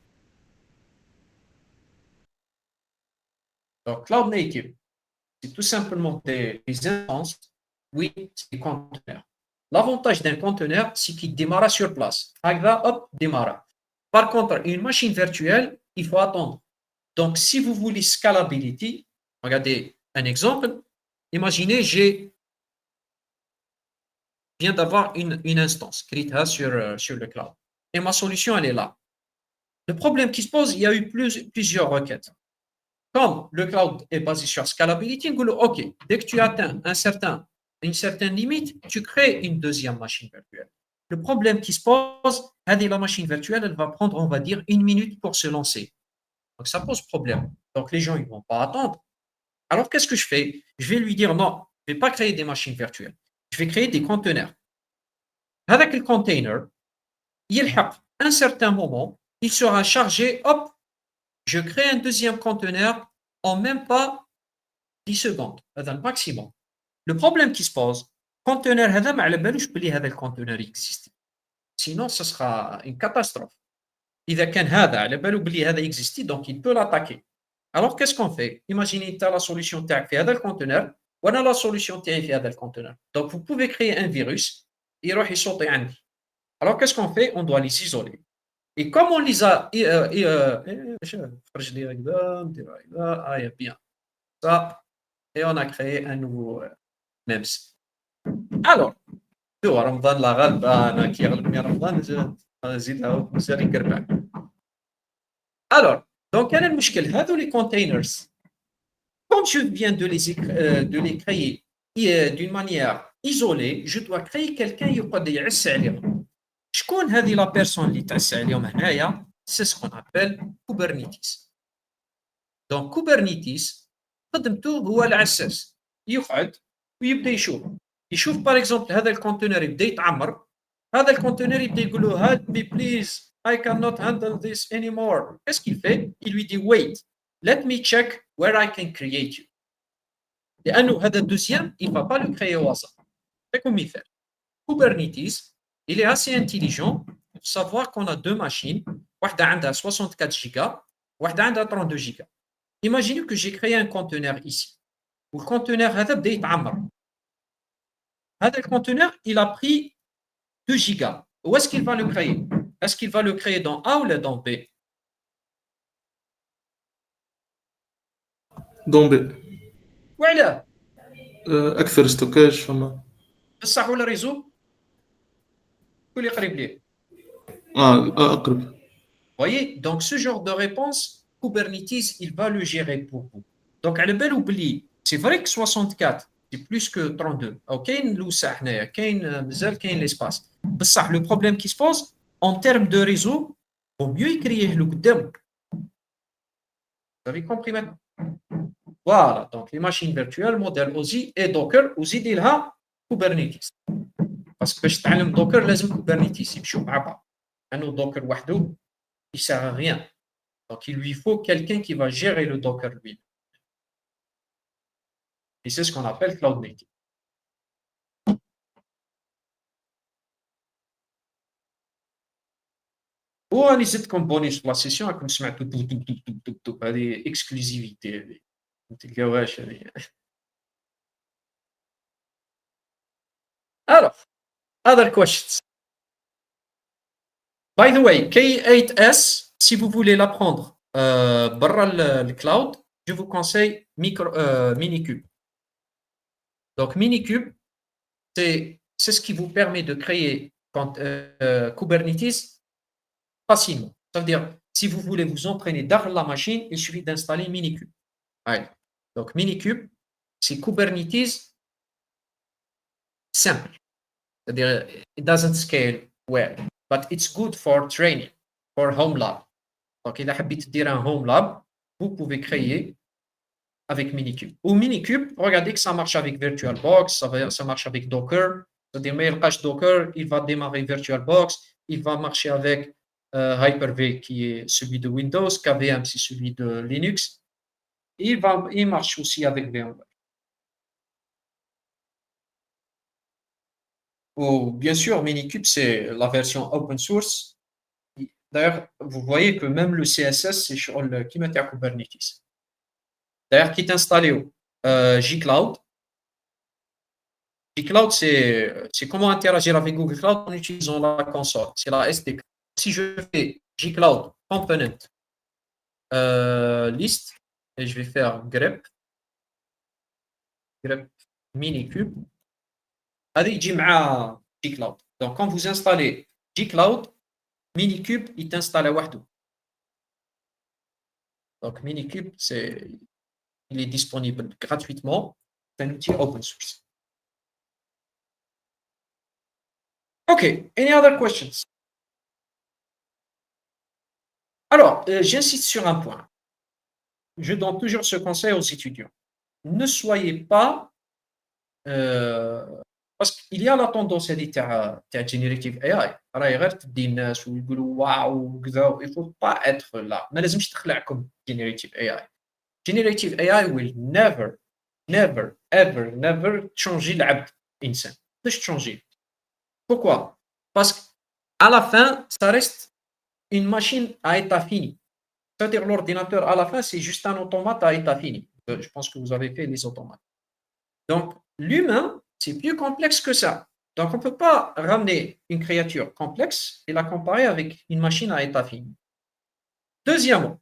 donc, Cloud Native. C'est tout simplement des instances, oui, c'est des conteneurs. L'avantage d'un conteneur, c'est qu'il démarre sur place. Hop, démarre. Par contre, une machine virtuelle, il faut attendre. Donc, si vous voulez scalability, regardez un exemple. Imaginez, viens d'avoir une instance créée sur le cloud. Et ma solution, elle est là. Le problème qui se pose, il y a eu plusieurs requêtes. Comme le cloud est basé sur scalability, on dit, OK, dès que tu atteins une certaine limite, tu crées une deuxième machine virtuelle. Le problème qui se pose, la machine virtuelle, elle va prendre, on va dire, 1 minute pour se lancer. Donc, ça pose problème. Donc, les gens, ils ne vont pas attendre. Alors, qu'est-ce que je fais? Je vais lui dire, non, je ne vais pas créer des machines virtuelles. Je vais créer des conteneurs. Avec le container, à un certain moment, il sera chargé, hop, je crée un deuxième conteneur en même pas 10 secondes. C'est le maximum. Le problème qui se pose, conteneur, le conteneur existe. Sinon, ce sera une catastrophe. إذا كان هذا على باله بلي هذا existe, donc il peut l'attaquer. Alors qu'est-ce qu'on fait? Imaginez tu as la solution تاعك في هذا الكونتينر وانا la solution تاعي في هذا الكونتينر. Donc vous pouvez créer un virus يروح يصوتي عندي. Alors qu'est-ce qu'on fait? On doit les isoler. Et comme on les a خرج لي هكذا ندير هكذا bien. Ça et on a créé un nouveau MEMS. Alors تو رمضان لا غالب انا كي يغلبني رمضان نزيدها مازال يقربع. Alors, donc, quel est le مشكل? هذو les containers, comme je viens de les créer d'une manière isolée, je dois créer quelqu'un يقعد يعس عليهم. شكون هذه la personne اللي تعس عليهم هنايا? C'est ce qu'on appelle Kubernetes. Donc, Kubernetes, خدمته هو العساس. يقعد ويبدا يشوف par exemple هذا الكونتينر يبدا يتعمر. هذا الكونتينر يبدا يقول له help me please. I cannot handle this anymore. Qu'est-ce qu'il fait? Il lui dit wait, let me check where I can create you. لأنه هذا الدوزيام, il ne va pas le créer au hasard. C'est comme il fait. Kubernetes, il est assez intelligent pour savoir qu'on a deux machines. واحدة عندها 64 gigas, واحدة عندها 32 gigas. Imaginez que j'ai créé un conteneur ici. Où le conteneur هذا بدأ يتعمر. هذا الconteneur, il a pris 2 gigas. Où est-ce qu'il va le créer? Est-ce qu'il va le créer dans A ou dans B? Dans B. وعلاه؟ أكثر ستوكاج فما. بصح ولا ريزو؟ كل قريب ليه. أقرب. Voyez, donc ce genre de réponse, Kubernetes, il va le gérer pour vous. دونك على بالو بلي سي فري ك 64 سي بلوس كو 32 او كاين الوسع هنايا كاين مازال كاين ليسباس بصح لو بروبليم كي سبوز اون تيرم دو ريزو او ميو يكريه له قدام Vous avez compris maintenant? Voilà, donc les machines virtuelles, modèle OSI et Docker, وزيدي لها Kubernetes. Parce que باش تعلم Docker لازم Kubernetes يمشيو مع بعض. لأنه Docker وحده il sert à rien. Donc il lui faut quelqu'un qui va gérer le Docker lui. Et c'est ce qu'on appelle Cloud Native. وأنا زدتكم بونيس في لا سيسيون راكم سمعتوا توك توك توك توك توك توك هذه اكسكلوزيفيتي هذه ما تلقاوهاش هذه. Alors, other questions. By the way, K8S, si vous voulez l'apprendre barra le cloud, je vous conseille Minikube. Donc Minikube, c'est ce qui vous permet de créer Kubernetes facilement. Ça veut dire, si vous voulez vous entraîner dans la machine, il suffit d'installer Minikube. Ouais. Donc Minikube, c'est Kubernetes simple. C'est-à-dire, it doesn't scale well, but it's good for training, for home lab. Donc, il a habité dire un home lab, vous pouvez créer avec Minikube. Ou Minikube, regardez que ça marche avec VirtualBox, ça marche avec Docker. C'est-à-dire, mais le cache Docker, il va démarrer VirtualBox, il va marcher avec Hyper-V qui est celui de Windows, KVM c'est celui de Linux. Il marche aussi avec VMware. Ou bien sûr, Minikube, c'est la version open source. D'ailleurs, vous voyez que même le CSS, c'est sur le qui met à Kubernetes. D'ailleurs, qui est installé au G-Cloud. G-Cloud, c'est comment interagir avec Google Cloud en utilisant la console. C'est la SDK. Si je fais G-Cloud component list, et je vais faire grep Minikube, allez, G-Cloud. Donc, quand vous installez G-Cloud, Minikube, il t'installe à Wahdo. Donc, Minikube, il est disponible gratuitement. C'est un outil open source. OK. Any other questions? Alors, j'insiste sur un point. Je donne toujours ce conseil aux étudiants. Ne soyez pas... parce qu'il y a la tendance à dire generative AI. راهي غير تدي الناس ويقولوا واو وكذا. Il ne faut pas être là. ما لازمش تخلعكم generative AI. Generative AI will never, ever changer l'abd insan. باش changer. Pourquoi? Parce qu'à la fin, ça reste une machine à état fini. C'est-à-dire l'ordinateur, à la fin, c'est juste un automate à état fini. Je pense que vous avez fait les automates. Donc, l'humain, c'est plus complexe que ça. Donc, on ne peut pas ramener une créature complexe et la comparer avec une machine à état fini. Deuxièmement,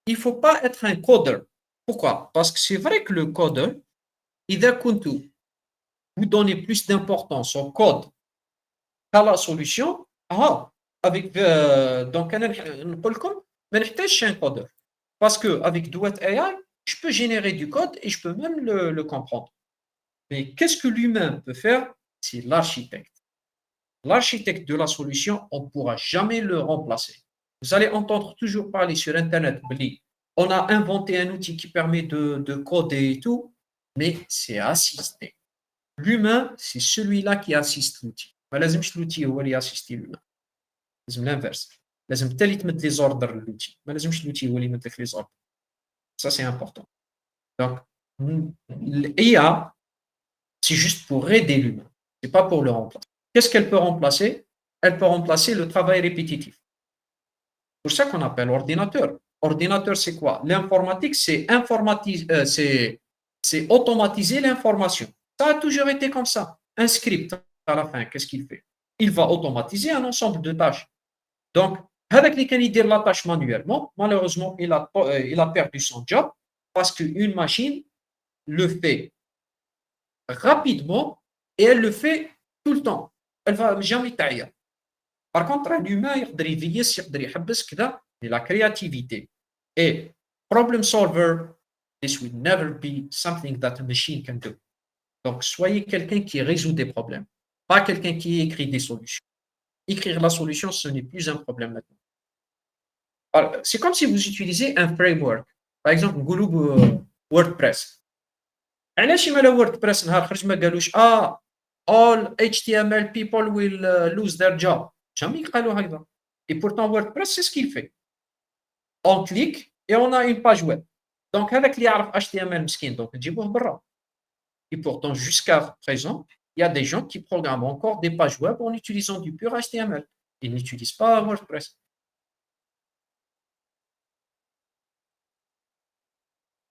il ne faut pas être un codeur. Pourquoi? Parce que c'est vrai que le codeur, إذا كنتوا vous donnez plus d'importance au code qu'à la solution, avec donc أنا نقول لكم ما نحتاجش un codeur. Parce que avec Duet AI, je peux générer du code et je peux même le comprendre. Mais qu'est-ce que l'humain peut faire? C'est l'architecte. L'architecte de la solution, on ne pourra jamais le remplacer. Vous allez entendre toujours parler sur Internet, on a inventé un outil qui permet de coder et tout, mais c'est assisté. L'humain, c'est celui-là qui assiste l'outil. ما لازمش l'outil هو اللي assiste l'humain. لازم l'inverse. لازم انت اللي تمد les ordres l'outil. ما لازمش l'outil هو اللي يمد لك les ordres. Ça, c'est important. Donc, l'IA, c'est juste pour aider l'humain. Ce n'est pas pour le remplacer. Qu'est-ce qu'elle peut remplacer? Elle peut remplacer le travail répétitif. C'est pour ça qu'on appelle ordinateur. Ordinateur, c'est quoi? L'informatique, c'est automatiser l'information. Ça a toujours été comme ça. Un script, à la fin, qu'est-ce qu'il fait? Il va automatiser un ensemble de tâches. Donc, avec les qualités de la tâche manuellement, malheureusement, il a perdu son job parce qu'une machine le fait rapidement et elle le fait tout le temps. Elle ne va jamais tailler. Par contre, l'humain, il peut réveiller, il peut يحبس كذا, mais la créativité et problem solver this will never be something that a machine can do. Donc, soyez quelqu'un qui résout des problèmes, pas quelqu'un qui écrit des solutions. Écrire la solution, ce n'est plus un problème maintenant. Alors, c'est comme si vous utilisez un framework. Par exemple, WordPress. علاش ما WordPress نهار خرج ما قالوش all HTML people will lose their job. Jamais قالوا هكذا. Et pourtant WordPress c'est ce qu'il fait. On clique et on a une page web. Donc هذاك اللي يعرف HTML مسكين donc نجيبوه برا. Et pourtant jusqu'à présent, il y a des gens qui programment encore des pages web en utilisant du pur HTML. Ils n'utilisent pas WordPress.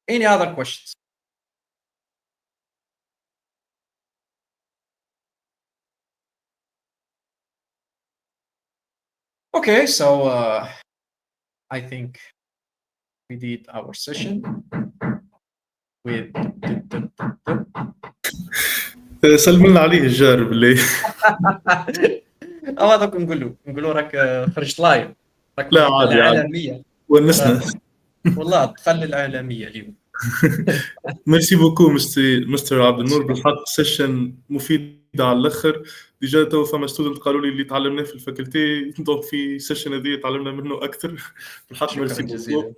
Any other questions? Okay, so I think we did our session with سلم لنا عليه الجار بالله. هذاك نقولوا راك خرجت لايف، راك لا عادي العالميه ونسنا. والله دخل العالميه اليوم. ميرسي بوكو مستر عبد النور، بالحق سيشن مفيدة على الاخر. ديجا تو فما ستودنت قالوا لي اللي تعلمناه في الفاكولتي، دونك في سيشن هذه تعلمنا منه اكثر. بالحق ميرسي بوكو،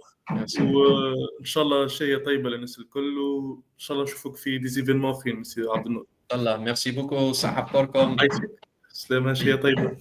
وان شاء الله شيء طيبه للناس الكل، وان شاء الله نشوفك في دي زيفينمون اخرين مستر عبد النور. الله ميرسي بوكو، صحة فوركم. سلامة، شيء طيبه.